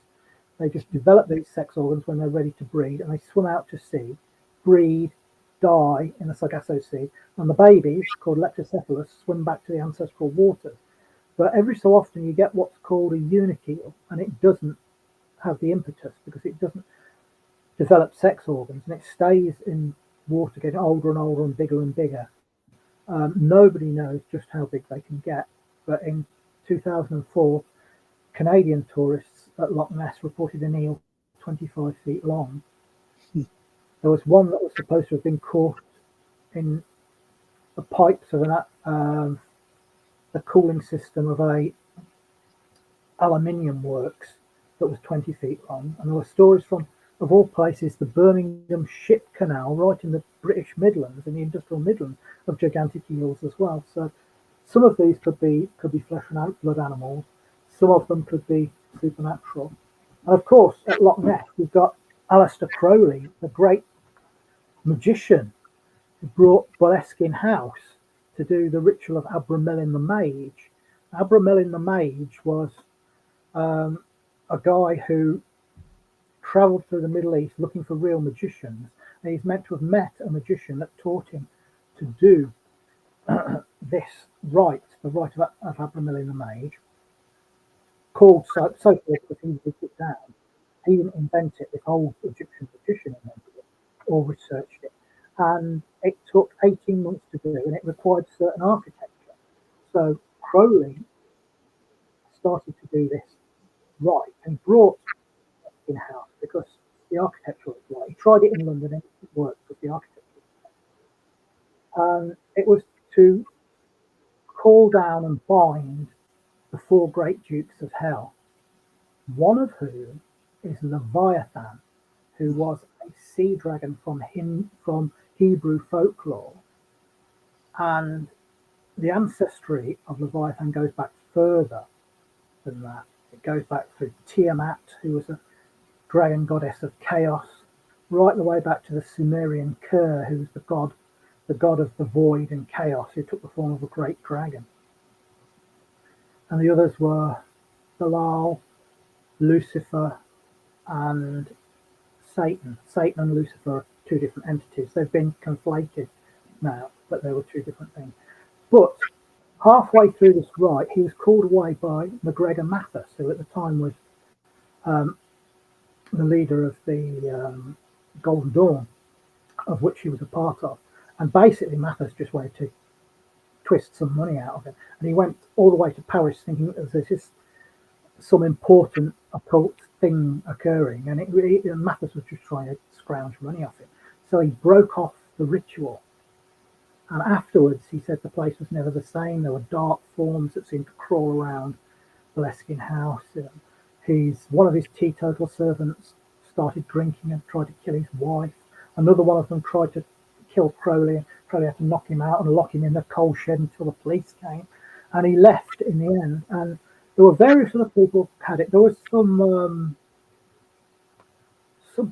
S2: They just develop these sex organs when they're ready to breed, and they swim out to sea, breed, die in the Sargasso Sea, and the babies, called leptocephalus, swim back to the ancestral waters. But every so often you get what's called a eunuch eel, and it doesn't have the impetus because it doesn't develop sex organs, and it stays in water, getting older and older and bigger. Nobody knows just how big they can get. But in 2004, Canadian tourists at Loch Ness reported an eel 25 feet long. There was one that was supposed to have been caught in the pipes of the cooling system of a aluminium works that was 20 feet long. And there were stories from, of all places, the Birmingham Ship Canal, right in the British Midlands, in the industrial Midlands, of gigantic eels as well. So some of these could be flesh and blood animals. Some of them could be supernatural. And of course, at Loch Ness, we've got Aleister Crowley, the great magician who brought burlesque in house to do the ritual of Abramelin the Mage. Abramelin the Mage was a guy who travelled through the Middle East looking for real magicians, and he's meant to have met a magician that taught him to do this rite, the rite of Abramelin the Mage, called so because he was it down. He didn't invent it, this old Egyptian magician invented it, or researched it. And it took 18 months to do, and it required certain architecture. So Crowley started to do this right and brought it in-house because the architecture was right. He tried it in London and it worked because the architecture was right. It was to call down and bind the four great dukes of hell, one of whom is Leviathan, who was a sea dragon from Hebrew folklore. And the ancestry of Leviathan goes back further than that. It goes back through Tiamat, who was a dragon goddess of chaos, right the way back to the Sumerian Ker, who was the god of the void and chaos, who took the form of a great dragon. And the others were Belial, Lucifer, and Satan. Satan and Lucifer are two different entities. They've been conflated now, but they were two different things. But halfway through this rite, he was called away by MacGregor Mathis, who at the time was the leader of the Golden Dawn, of which he was a part of. And basically, Mathis just wanted to twist some money out of him. And he went all the way to Paris thinking that there's just some important occult thing occurring, and Mathis was just trying to scrounge money off him. So he broke off the ritual. And afterwards, he said the place was never the same. There were dark forms that seemed to crawl around Boleskine House. One of his teetotal servants started drinking and tried to kill his wife. Another one of them tried to kill Crowley. Crowley had to knock him out and lock him in the coal shed until the police came. And he left in the end. And there were various other people who had it. There was some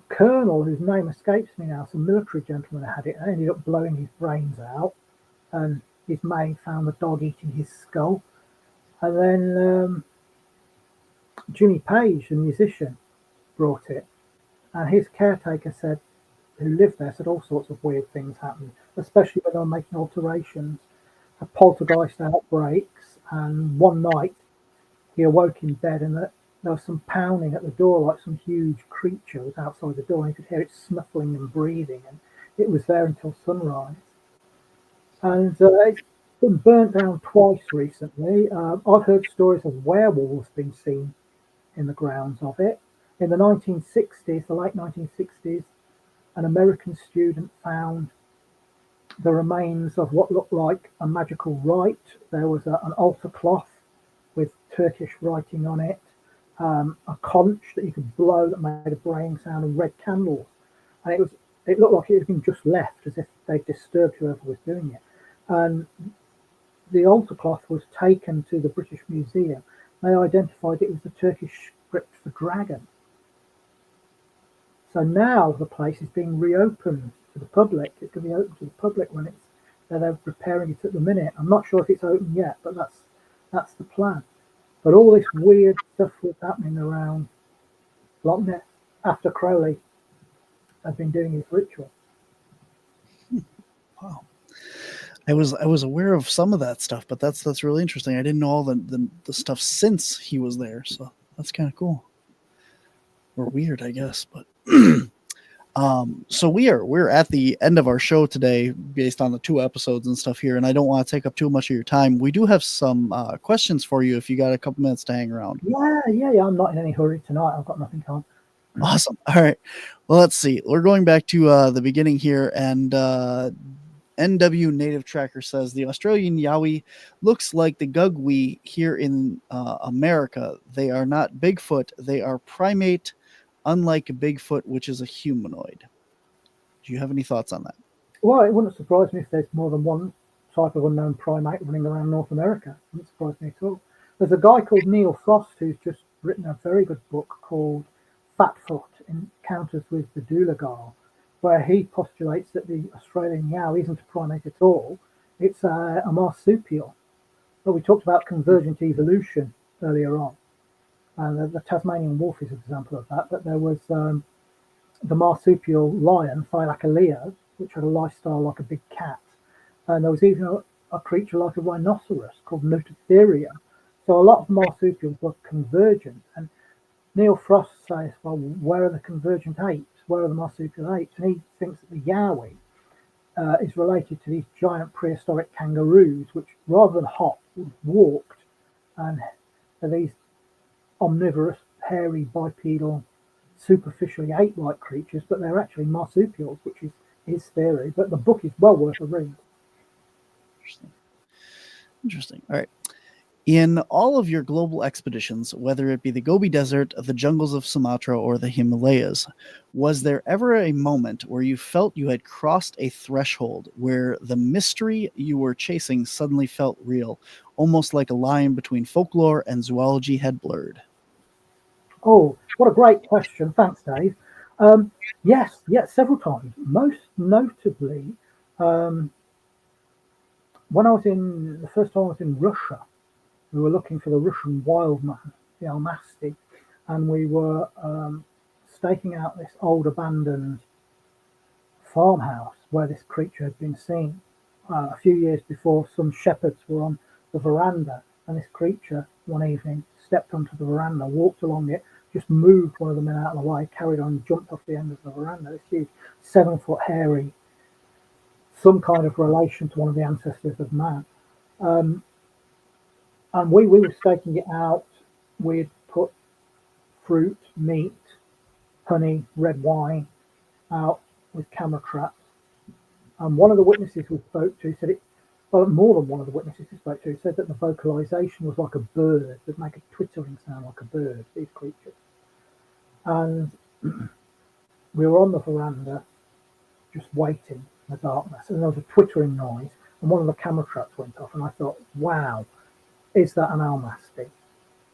S2: colonel whose name escapes me now, some military gentleman had it, and ended up blowing his brains out. And his maid found the dog eating his skull. And then Jimmy Page, the musician, brought it. And his caretaker said, who lived there, said all sorts of weird things happened, especially when they were making alterations. A poltergeist outbreaks, and one night he awoke in bed and there was some pounding at the door, like some huge creature was outside the door, and he could hear it snuffling and breathing, and it was there until sunrise. And it's been burnt down twice recently. I've heard stories of werewolves being seen in the grounds of it. In the 1960s, the late 1960s, an American student found the remains of what looked like a magical rite. There was an altar cloth with Turkish writing on it, a conch that you could blow that made a braying sound, and red candles. And it looked like it had been just left, as if they disturbed whoever was doing it. And the altar cloth was taken to the British Museum. They identified it was the Turkish script for dragon. So now the place is being reopened to the public. It's going to be open to the public when they're repairing it at the minute. I'm not sure if it's open yet, but that's the plan. But all this weird stuff was happening around Loch Ness after Crowley had been doing his ritual.
S1: Wow. I was aware of some of that stuff, but that's really interesting. I didn't know all the stuff since he was there, so that's kind of cool. Or weird, I guess. But so we're at the end of our show today, based on the 2 episodes and stuff here, and I don't want to take up too much of your time. We do have some questions for you if you got a couple minutes to hang around.
S2: Yeah. I'm not in any hurry tonight. I've got nothing on.
S1: Awesome. All right. Well, let's see. We're going back to the beginning here, and NW Native Tracker says the Australian Yowie looks like the Gugwi here in America. They are not Bigfoot. They are primate, unlike Bigfoot, which is a humanoid. Do you have any thoughts on that?
S2: Well, it wouldn't surprise me if there's more than one type of unknown primate running around North America. It wouldn't surprise me at all. There's a guy called Neil Frost who's just written a very good book called Fatfoot, Encounters with the Doulagal, where he postulates that the Australian Yowie isn't a primate at all. It's a marsupial. But we talked about convergent evolution earlier on. And the Tasmanian wolf is an example of that. But there was the marsupial lion, Thylacoleo, which had a lifestyle like a big cat. And there was even a creature like a rhinoceros called Nototheria. So a lot of marsupials were convergent. And Neil Frost says, well, where are the convergent apes? Where are the marsupial apes? And he thinks that the Yowie is related to these giant prehistoric kangaroos, which rather than hop, walked. And are these omnivorous, hairy, bipedal, superficially ape-like creatures, but they're actually marsupials, which is his theory. But the book is well worth a read.
S1: Interesting. All right. In all of your global expeditions, whether it be the Gobi Desert, the jungles of Sumatra, or the Himalayas, was there ever a moment where you felt you had crossed a threshold where the mystery you were chasing suddenly felt real, almost like a line between folklore and zoology had blurred?
S2: Oh, what a great question. Thanks, Dave. Yes, several times. Most notably, when the first time I was in Russia, we were looking for the Russian wild man, the almasty, and we were staking out this old abandoned farmhouse where this creature had been seen. A few years before, some shepherds were on the veranda, and this creature one evening stepped onto the veranda, walked along it, just moved one of the men out of the way, carried on, jumped off the end of the veranda. This huge 7-foot hairy, some kind of relation to one of the ancestors of man. Um, and we were staking it out. We'd put fruit, meat, honey, red wine out with camera traps. And one of the witnesses we spoke to said it, well, more than one of the witnesses we spoke to said that the vocalization was like a bird, would make a twittering sound like a bird, these creatures. And we were on the veranda just waiting in the darkness, and there was a twittering noise, and one of the camera traps went off, and I thought, wow, is that an almasty?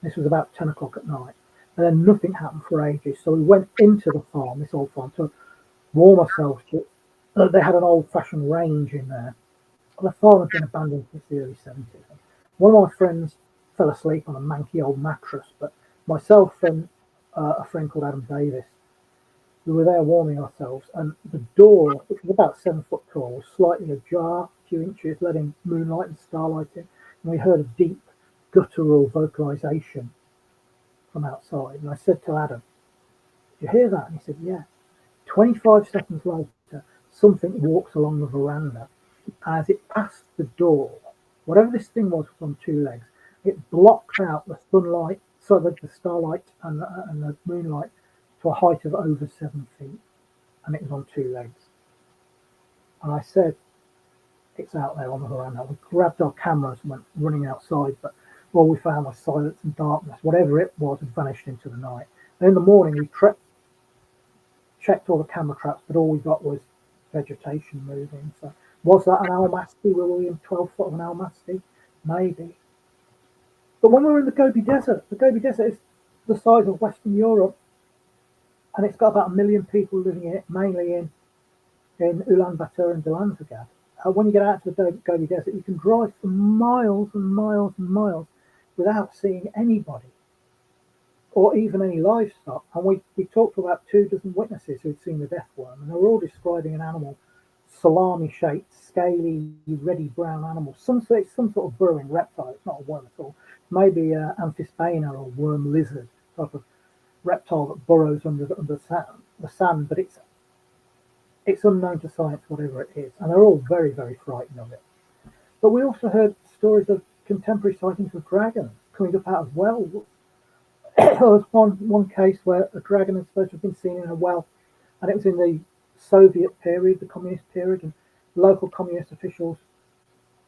S2: This was about 10 o'clock at night. And then nothing happened for ages. So we went into the farm, this old farm, to warm ourselves to it. They had an old-fashioned range in there. The farm had been abandoned since the early 70s. One of my friends fell asleep on a manky old mattress, but myself and a friend called Adam Davis, we were there warming ourselves, and the door, which was about 7 foot tall, was slightly ajar, a few inches, letting moonlight and starlight in. And we heard a deep, guttural vocalization from outside. And I said to Adam, "Did you hear that?" And he said, "Yeah." 25 seconds later, something walks along the veranda. As it passed the door, whatever this thing was on two legs, it blocked out the sunlight, so that the starlight and the moonlight to a height of over 7 feet. And it was on two legs. And I said, "It's out there on the veranda." We grabbed our cameras and went running outside, but all we found was silence and darkness. Whatever it was had vanished into the night. And in the morning, we checked all the camera traps, but all we got was vegetation moving. So was that an almasty? Were we in 12 foot of an almasty? Maybe. But when we were in the Gobi Desert is the size of Western Europe, and it's got about 1 million people living in it, mainly in Ulaanbaatar and Dalamzagad. When you get out to the Gobi Desert, you can drive for miles and miles and miles without seeing anybody or even any livestock. And we talked to about 24 witnesses who'd seen the death worm, and they were all describing an animal, salami-shaped, scaly, reddy brown animal. It's some sort of burrowing reptile. It's not a worm at all. Maybe Amphisbaena or worm lizard type of reptile that burrows under the sand, but it's unknown to science, whatever it is, and they're all very, very frightened of it. But we also heard stories of contemporary sightings of dragons coming up out of wells. There was one case where a dragon is supposed to have been seen in a well, and it was in the Soviet period, the communist period, and local communist officials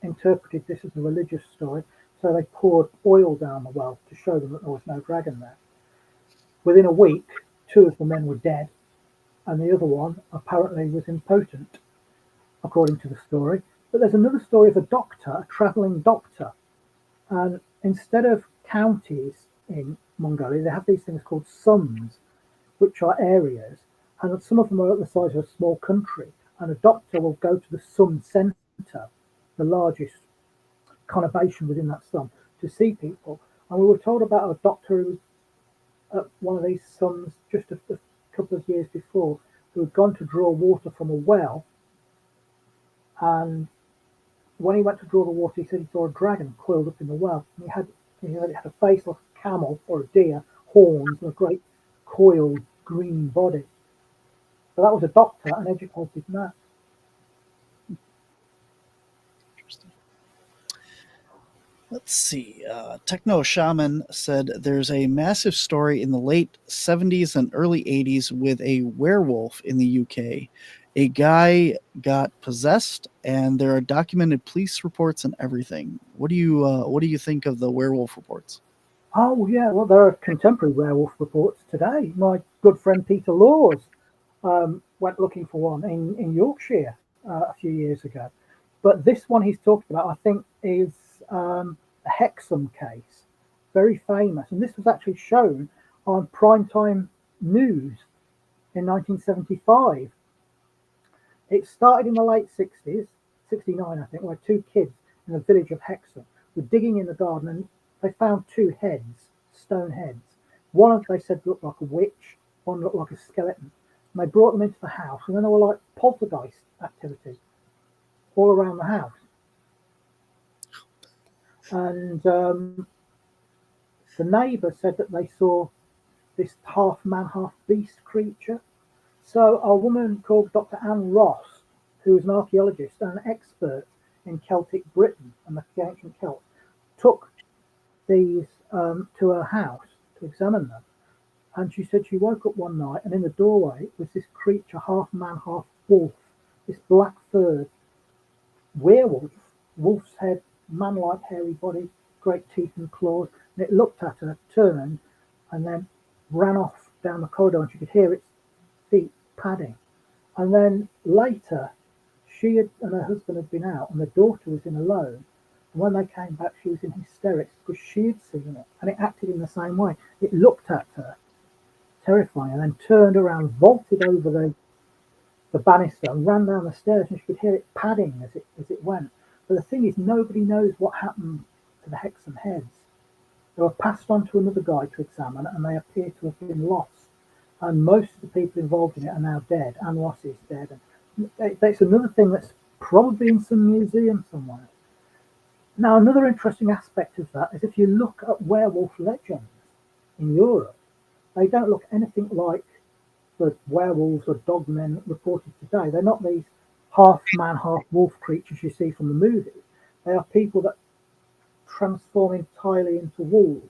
S2: interpreted this as a religious story, so they poured oil down the well to show them that there was no dragon there. Within a week, 2 of the men were dead, and the other one apparently was impotent, according to the story. But there's another story of a travelling doctor, and instead of counties in Mongolia, they have these things called sums, which are areas, and some of them are the size of a small country, and a doctor will go to the sum centre, the largest conurbation within that sum, to see people. And we were told about a doctor who was at one of these sums just a couple of years before, who had gone to draw water from a well, and when he went to draw the water, he said he saw a dragon coiled up in the well. And it had a face like a camel or a deer, horns, and a great coiled green body. So that was a doctor, an educated man.
S1: Interesting. Let's see. Techno Shaman said there's a massive story in the late 70s and early 80s with a werewolf in the UK. A guy got possessed, and there are documented police reports and everything. What do you think of the werewolf reports?
S2: Oh yeah, well there are contemporary werewolf reports today. My good friend Peter Laws went looking for one in Yorkshire a few years ago. But this one he's talking about, I think, is a Hexham case, very famous. And this was actually shown on primetime news in 1975. It started in the late 60s, 69, I think, where 2 kids in the village of Hexham were digging in the garden, and they found 2 heads, stone heads. One of them they said looked like a witch, one looked like a skeleton. And they brought them into the house, and then there were like poltergeist activity all around the house. And the neighbour said that they saw this half man, half beast creature. So a woman called Dr. Anne Ross, who was an archaeologist and an expert in Celtic Britain, and the ancient Celts took these to her house to examine them. And she said she woke up one night and in the doorway was this creature, half man, half wolf, this black-furred werewolf, wolf's head, man-like hairy body, great teeth and claws. And it looked at her, turned, and then ran off down the corridor, and she could hear its feet padding. And then later, she and her husband had been out, and the daughter was in alone. And when they came back, she was in hysterics because she had seen it, and it acted in the same way. It looked at her, terrifying, and then turned around, vaulted over the banister, and ran down the stairs, and she could hear it padding as it went. But the thing is, nobody knows what happened to the Hexham heads. They were passed on to another guy to examine, and they appear to have been lost. And most of the people involved in it are now dead. Anne Ross is dead. And it's another thing that's probably in some museum somewhere. Now, another interesting aspect of that is if you look at werewolf legends in Europe, they don't look anything like the werewolves or dogmen reported today. They're not these half man, half wolf creatures you see from the movies. They are people that transform entirely into wolves,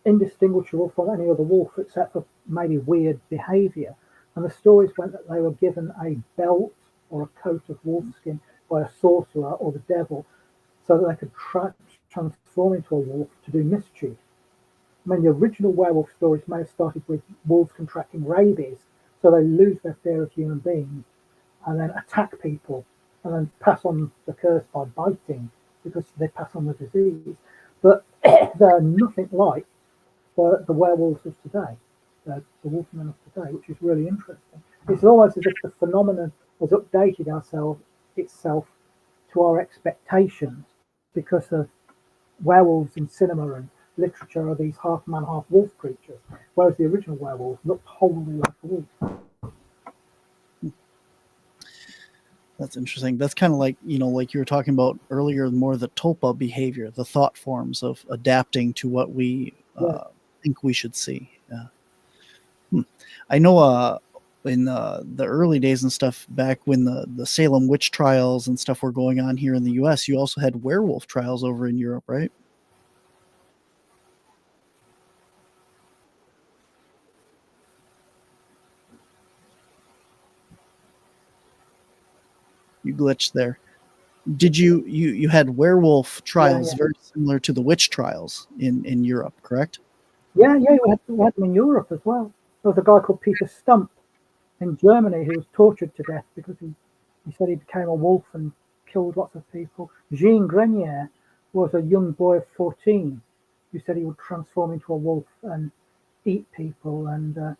S2: indistinguishable from any other wolf except for maybe weird behavior. And the stories went that they were given a belt or a coat of wolfskin by a sorcerer or the devil so that they could transform into a wolf to do mischief. I mean, the original werewolf stories may have started with wolves contracting rabies, so they lose their fear of human beings and then attack people and then pass on the curse by biting because they pass on the disease. But they're nothing like the werewolves of today, the wolfmen of today, which is really interesting. It's almost as if the phenomenon has updated itself to our expectations because of werewolves in cinema and literature are these half man, half wolf creatures, whereas the original werewolves looked wholly like a wolf.
S1: That's interesting. That's kind of like, like you were talking about earlier, more the tulpa behavior, the thought forms of adapting to what we think we should see. Yeah. I know in the early days and stuff, back when the Salem witch trials and stuff were going on here in the US, you also had werewolf trials over in Europe, right? You glitched there. Did you had werewolf trials very similar to the witch trials in Europe, correct?
S2: Yeah, we had them in Europe as well. There was a guy called Peter Stump in Germany who was tortured to death because he said he became a wolf and killed lots of people. Jean Grenier was a young boy of 14 who said he would transform into a wolf and eat people. And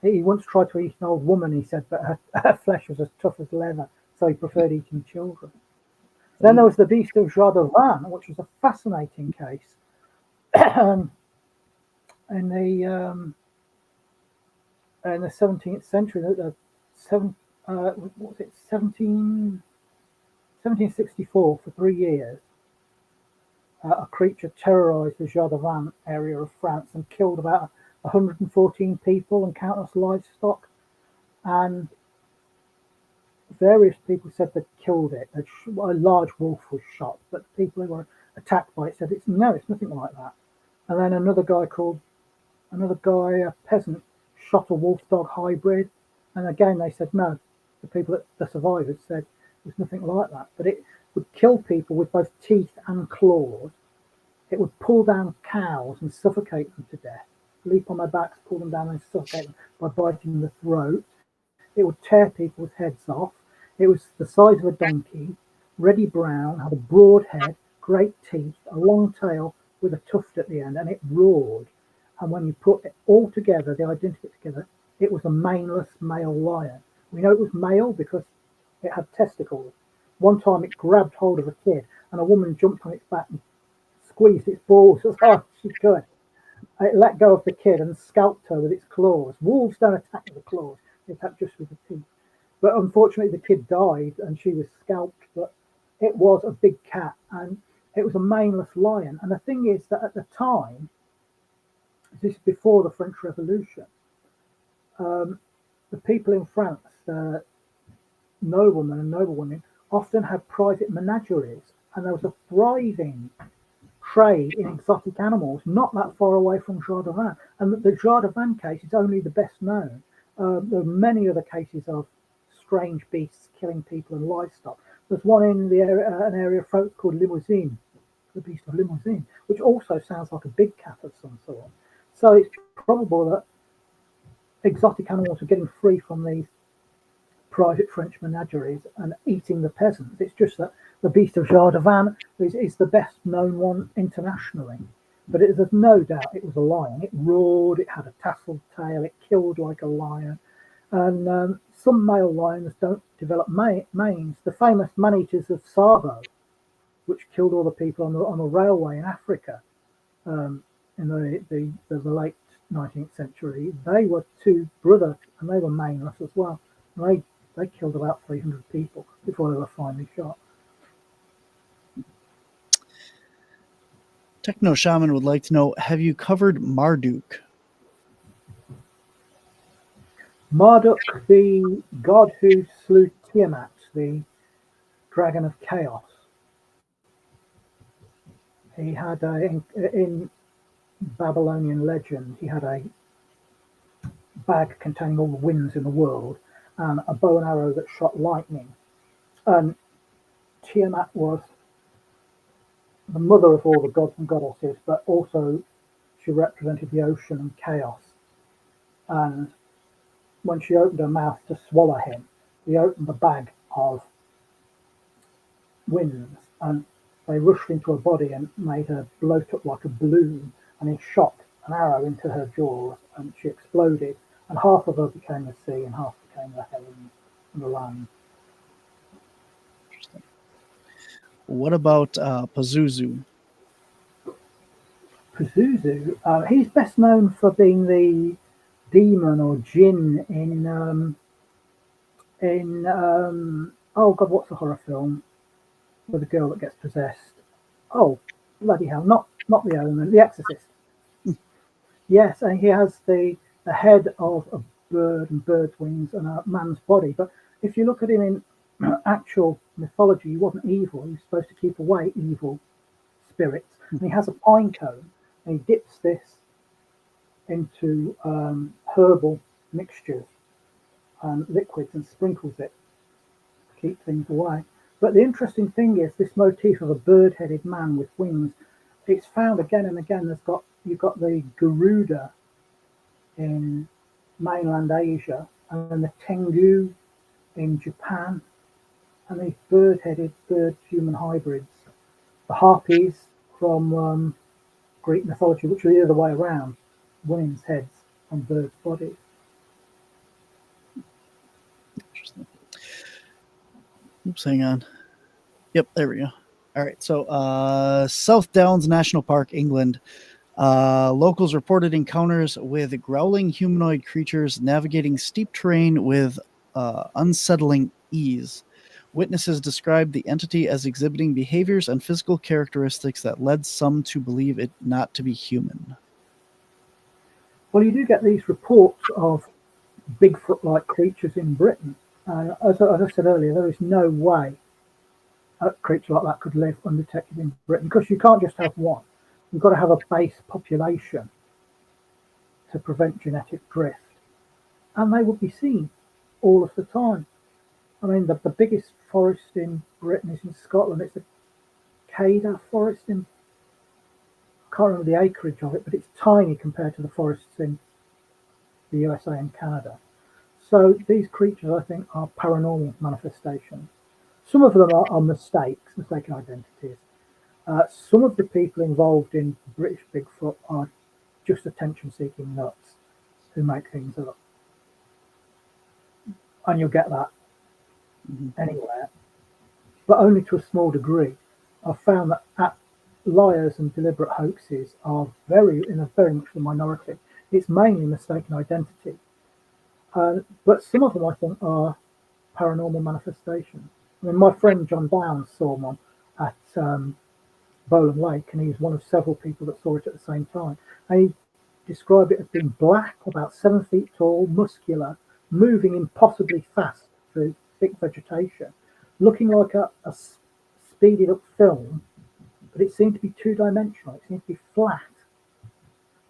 S2: he once tried to eat an old woman, he said, but her flesh was as tough as leather, so he preferred eating children. Then there was the Beast of Jardin, which was a fascinating case. In the 17th century, what was it, 1764, for 3 years, a creature terrorized the Jardin area of France and killed about 114 people and countless livestock. And various people said they'd killed it. A large wolf was shot, but the people who were attacked by it said it's nothing like that. And then another guy, a peasant, shot a wolf-dog hybrid, and again they said no. The survivors said there's nothing like that. But it would kill people with both teeth and claws. It would pull down cows and suffocate them to death, leap on their backs, pull them down and suffocate them by biting the throat. It would tear people's heads off. It was the size of a donkey, reddy brown, had a broad head, great teeth, a long tail with a tuft at the end, and it roared. And when you put it all together, the identity together, it was a maneless male lion. We know it was male because it had testicles. One time it grabbed hold of a kid, and a woman jumped on its back and squeezed its balls as hard as she could. It let go of the kid and scalped her with its claws. Wolves don't attack with the claws, they attack just with the teeth. But unfortunately, the kid died and she was scalped. But it was a big cat and it was a maneless lion. And the thing is that at the time, this is before the French Revolution, the people in France noblemen and noblewomen often had private menageries, and there was a thriving trade in exotic animals not that far away from Jardin. And the Jardin case is only the best known. There are many other cases of strange beasts killing people and livestock. There's one in the area, an area of folk called Limousin, the beast of Limousin, which also sounds like a big cat of some sort. So it's probable that exotic animals are getting free from these private French menageries and eating the peasants. It's just that the beast of Jardin is the best known one internationally. But there's no doubt it was a lion. It roared, it had a tasseled tail, it killed like a lion. And some male lions don't develop manes. The famous man-eaters of Savo, which killed all the people on the railway in Africa in the late 19th century, they were two brothers, and they were maneless as well. They killed about 300 people before they were finally shot.
S1: Techno Shaman would like to know, have you covered Marduk?
S2: Marduk, the god who slew Tiamat, the dragon of chaos. He had in Babylonian legend, he had a bag containing all the winds in the world and a bow and arrow that shot lightning. And Tiamat was the mother of all the gods and goddesses, but also she represented the ocean and chaos. And when she opened her mouth to swallow him, he opened the bag of winds, and they rushed into her body and made her bloat up like a balloon, and he shot an arrow into her jaws, and she exploded, and half of her became the sea and half became the heavens and the land.
S1: Interesting. What about Pazuzu?
S2: Pazuzu, he's best known for being the demon or jinn in oh god, what's the horror film with a girl that gets possessed? Oh bloody hell, not The Omen, The Exorcist. Yes, and he has the head of a bird and bird's wings and a man's body. But if you look at him in actual mythology, he wasn't evil. He was supposed to keep away evil spirits. And he has a pine cone, and he dips this into herbal mixtures and liquids and sprinkles it to keep things away. But the interesting thing is this motif of a bird-headed man with wings. It's found again and again. You've got the Garuda in mainland Asia, and then the Tengu in Japan, and these bird-headed bird-human hybrids. The harpies from Greek mythology, which are the other way around, women's heads on birds' bodies.
S1: Interesting. Oops, hang on. Yep, there we go. All right, so South Downs National Park, England. Locals reported encounters with growling humanoid creatures navigating steep terrain with unsettling ease. Witnesses described the entity as exhibiting behaviors and physical characteristics that led some to believe it not to be human.
S2: Well, you do get these reports of Bigfoot-like creatures in Britain. As I said earlier, there is no way a creature like that could live undetected in Britain, because you can't just have one. You've got to have a base population to prevent genetic drift. And they would be seen all of the time. I mean, the biggest forest in Britain is in Scotland. It's the Cedar forest I can't remember the acreage of it, but it's tiny compared to the forests in the USA and Canada. So these creatures, I think, are paranormal manifestations. Some of them are mistaken identities. Some of the people involved in British Bigfoot are just attention-seeking nuts who make things up. And you'll get that anywhere, but only to a small degree. I've found that liars and deliberate hoaxes are very much the minority. It's mainly mistaken identity. But some of them, I think, are paranormal manifestations. I mean, my friend John Downs saw one at Bowland Lake, and he was one of several people that saw it at the same time. And he described it as being black, about 7 feet tall, muscular, moving impossibly fast through thick vegetation, looking like a speeded up film, but it seemed to be two-dimensional. It seemed to be flat.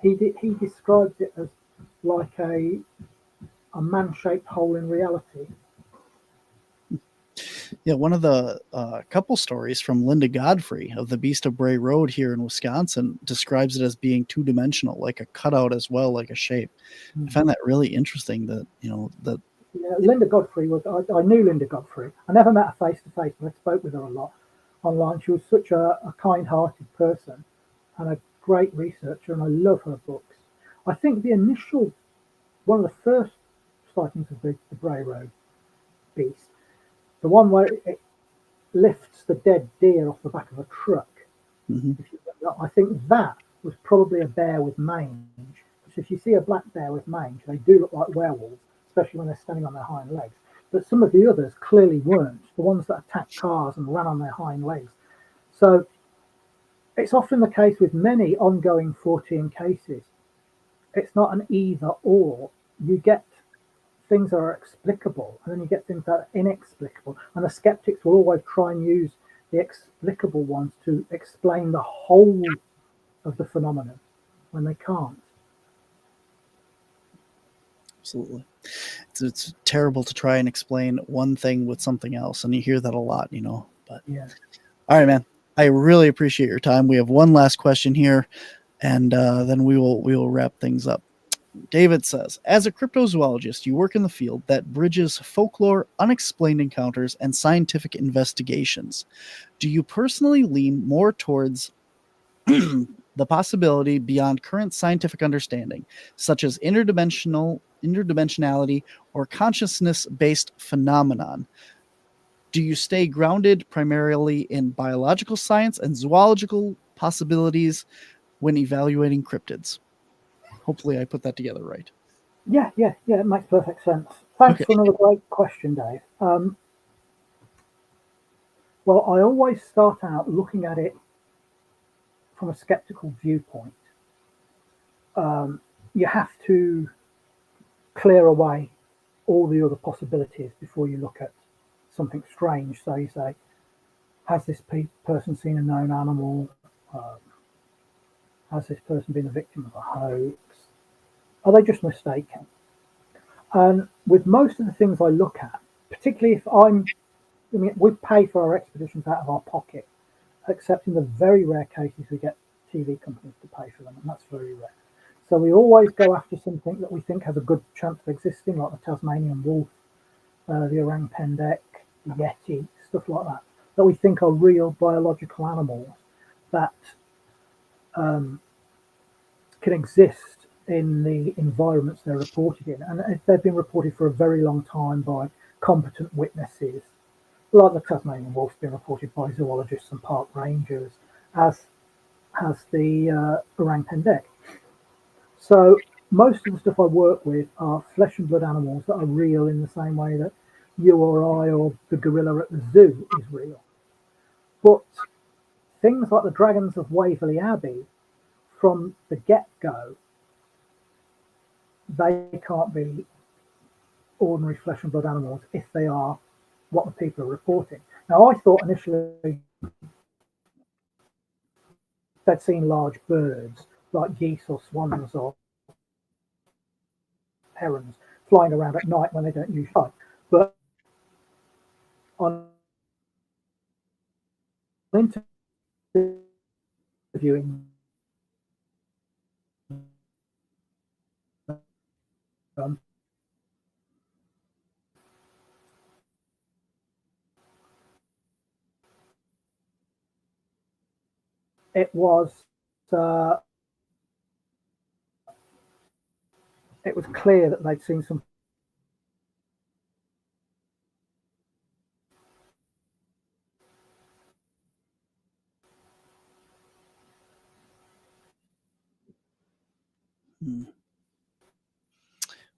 S2: He described it as like a man-shaped hole in reality.
S1: Yeah, one of the couple stories from Linda Godfrey of the Beast of Bray Road here in Wisconsin describes it as being two-dimensional, like a cutout as well, like a shape. I find that really interesting. That that.
S2: Yeah, Linda Godfrey was. I knew Linda Godfrey. I never met her face to face, but I spoke with her a lot online. She was such a kind-hearted person and a great researcher, and I love her books. I think one of the first sightings of the Bray Road beast, the one where it lifts the dead deer off the back of a truck.
S1: Mm-hmm.
S2: I think that was probably a bear with mange. Because if you see a black bear with mange, they do look like werewolves, especially when they're standing on their hind legs. But some of the others clearly weren't, the ones that attacked cars and ran on their hind legs. So it's often the case with many ongoing Fortean cases. It's not an either or. You get things that are explicable, and then you get things that are inexplicable. And the skeptics will always try and use the explicable ones to explain the whole of the phenomenon when they can't.
S1: Absolutely. It's terrible to try and explain one thing with something else, and you hear that a lot, But
S2: yeah.
S1: All right, man. I really appreciate your time. We have one last question here, and then we will wrap things up. David says, as a cryptozoologist, you work in the field that bridges folklore, unexplained encounters, and scientific investigations. Do you personally lean more towards the possibility beyond current scientific understanding, such as interdimensionality or consciousness-based phenomenon? Do you stay grounded primarily in biological science and zoological possibilities when evaluating cryptids? Hopefully I put that together right.
S2: Yeah, it makes perfect sense. Thanks for another great question, Dave. Well, I always start out looking at it from a skeptical viewpoint. You have to clear away all the other possibilities before you look at something strange. So you say, has this person seen a known animal? Has this person been the victim of a hoax? Are they just mistaken? And with most of the things I look at, particularly if we pay for our expeditions out of our pocket, except in the very rare cases we get TV companies to pay for them, and that's very rare. So we always go after something that we think has a good chance of existing, like the Tasmanian wolf, the orang-pendek, the yeti, stuff like that we think are real biological animals that can exist in the environments they're reported in. And they've been reported for a very long time by competent witnesses, like the Tasmanian wolf's been reported by zoologists and park rangers, as has the orang-pendek. So most of the stuff I work with are flesh and blood animals that are real in the same way that you or I or the gorilla at the zoo is real. But things like the dragons of Waverley Abbey, from the get-go, they can't be ordinary flesh and blood animals if they are what the people are reporting. Now, I thought initially they'd seen large birds like geese or swans or herons flying around at night when they don't usually fly. But on interviewing them, it was clear that they'd seen some.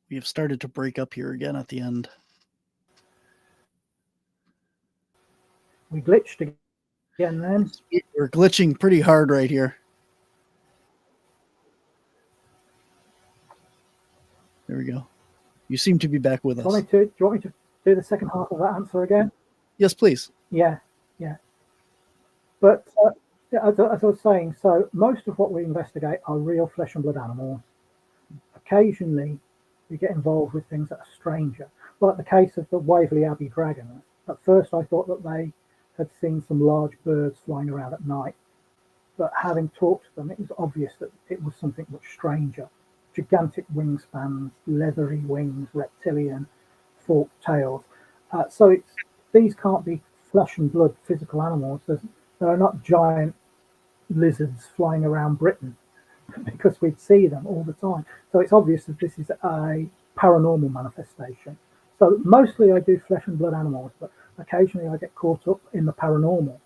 S1: We have started to break up here again at the end.
S2: We glitched again then.
S1: We're glitching pretty hard right here. There we go. You seem to be back with us.
S2: Do you want me to do the second half of that answer again?
S1: Yes, please.
S2: Yeah. But as I was saying, so most of what we investigate are real flesh and blood animals. Occasionally, we get involved with things that are stranger, like the case of the Waverley Abbey dragons. At first, I thought that they had seen some large birds flying around at night, but having talked to them, it was obvious that it was something much stranger. Gigantic wingspans, leathery wings, reptilian, forked tails. These can't be flesh and blood physical animals. There are not giant lizards flying around Britain because we'd see them all the time. So it's obvious that this is a paranormal manifestation. So mostly I do flesh and blood animals, but occasionally I get caught up in the paranormal.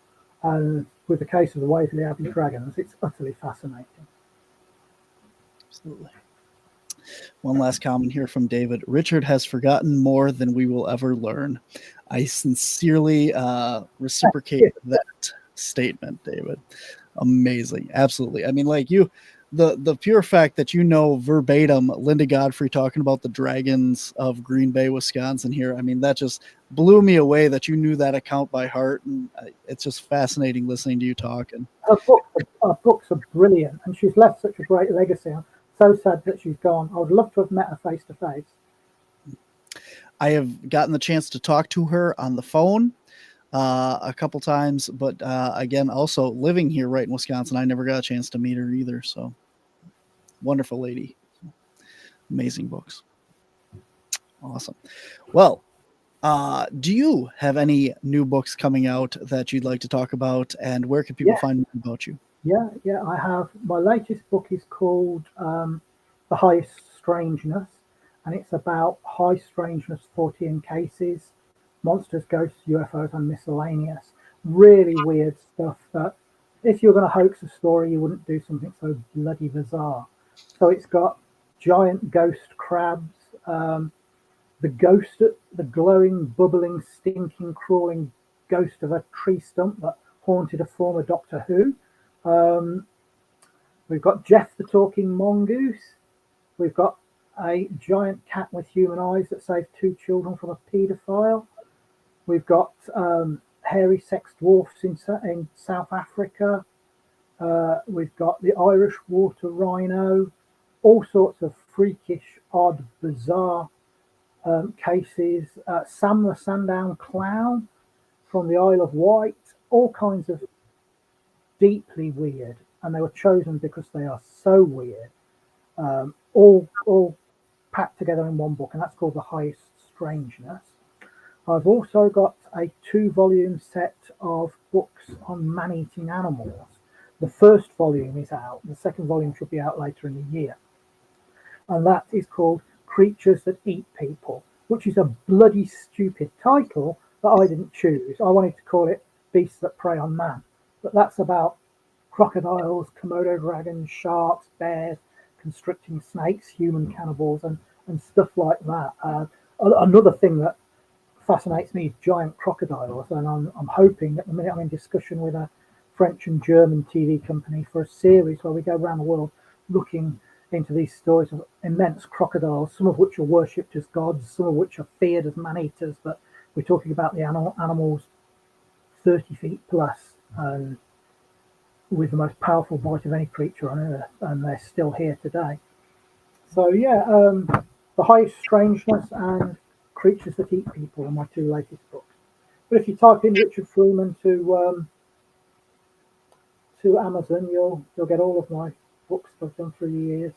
S2: And with the case of the Waverley Abbey dragons, it's utterly fascinating.
S1: Absolutely. One last comment here from David. Richard has forgotten more than we will ever learn. I sincerely reciprocate that statement, David. Amazing. Absolutely. I mean, like the pure fact that you know verbatim Linda Godfrey talking about the dragons of Green Bay, Wisconsin here. I mean, that just blew me away that you knew that account by heart. And it's just fascinating listening to you talk. And
S2: her books are brilliant, and she's left such a great legacy. I'm so sad that she's gone. I would love to have met her face to face.
S1: I have gotten the chance to talk to her on the phone a couple times, but again, also living here right in Wisconsin, I never got a chance to meet her either. So wonderful lady. Amazing books. Awesome. Well, do you have any new books coming out that you'd like to talk about, and where can people find more about you?
S2: Yeah, I have. My latest book is called The Highest Strangeness, and it's about high strangeness Fortean cases, monsters, ghosts, UFOs, and miscellaneous. Really weird stuff that if you're going to hoax a story, you wouldn't do something so bloody bizarre. So it's got giant ghost crabs, the glowing, bubbling, stinking, crawling ghost of a tree stump that haunted a former Doctor Who. We've got Jeff the talking mongoose. We've got a giant cat with human eyes that saved 2 children from a paedophile. We've got hairy sex dwarfs in South Africa. We've got the Irish water rhino. All sorts of freakish, odd, bizarre cases. Sam the Sandown clown from the Isle of Wight. All kinds of deeply weird, and they were chosen because they are so weird. All packed together in one book, and that's called The Highest Strangeness. I've also got a 2-volume set of books on man-eating animals. The first volume is out. The second volume should be out later in the year. And that is called Creatures That Eat People, which is a bloody stupid title that I didn't choose. I wanted to call it Beasts That Prey on Man. But that's about crocodiles, Komodo dragons, sharks, bears, constricting snakes, human cannibals, and stuff like that. Another thing that fascinates me is giant crocodiles, and I'm hoping at the minute I'm in discussion with a French and German TV company for a series where we go around the world looking into these stories of immense crocodiles, some of which are worshipped as gods, some of which are feared as man-eaters, but we're talking about the animals 30 feet plus, and with the most powerful bite of any creature on Earth, and they're still here today. So The Highest Strangeness and Creatures That Eat People are my 2 latest books. But if you type in Richard Freeman to Amazon, you'll get all of my books I've done through the years.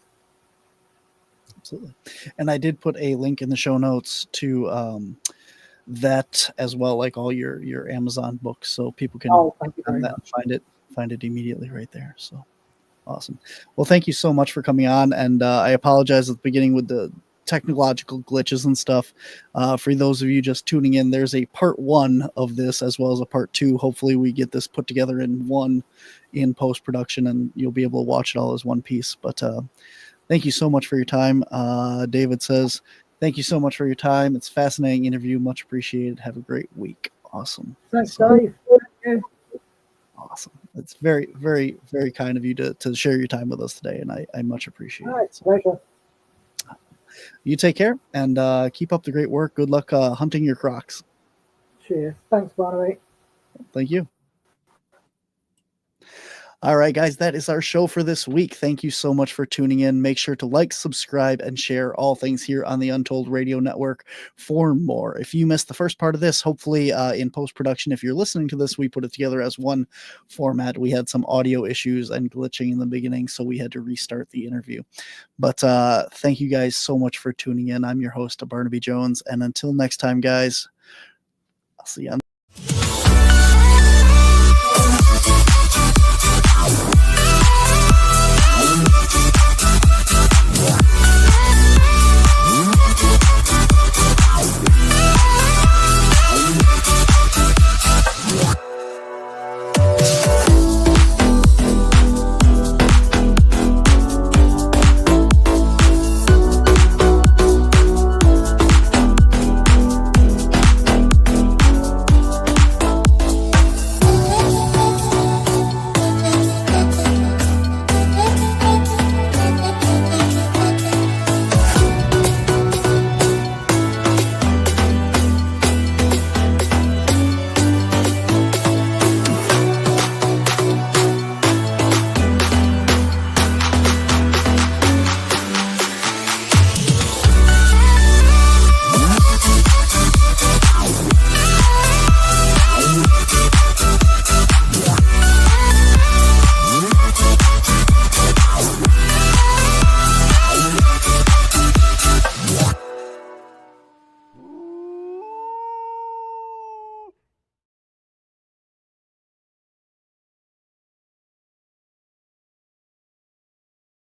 S1: Absolutely. And I did put a link in the show notes to that as well, like all your Amazon books, so people can find it immediately right there. So awesome. Well, thank you so much for coming on, and I apologize at the beginning with the technological glitches and stuff. For those of you just tuning in, there's a part 1 of this as well as a part 2. Hopefully we get this put together in one in post-production, and you'll be able to watch it all as one piece. But thank you so much for your time. David says, thank you so much for your time. It's a fascinating interview. Much appreciated. Have a great week. Awesome.
S2: Thanks, Dave.
S1: Awesome. It's very, very, very kind of you to share your time with us today, and I much appreciate it.
S2: Pleasure.
S1: you take care and keep up the great work. Good luck hunting your crocs.
S2: Cheers. Thanks, Barnaby.
S1: Thank you. All right, guys, that is our show for this week. Thank you so much for tuning in. Make sure to like, subscribe, and share all things here on the Untold Radio Network for more. If you missed the first part of this, hopefully in post-production, if you're listening to this, we put it together as one format. We had some audio issues and glitching in the beginning, so we had to restart the interview. But thank you guys so much for tuning in. I'm your host, Barnaby Jones, and until next time, guys, I'll see you on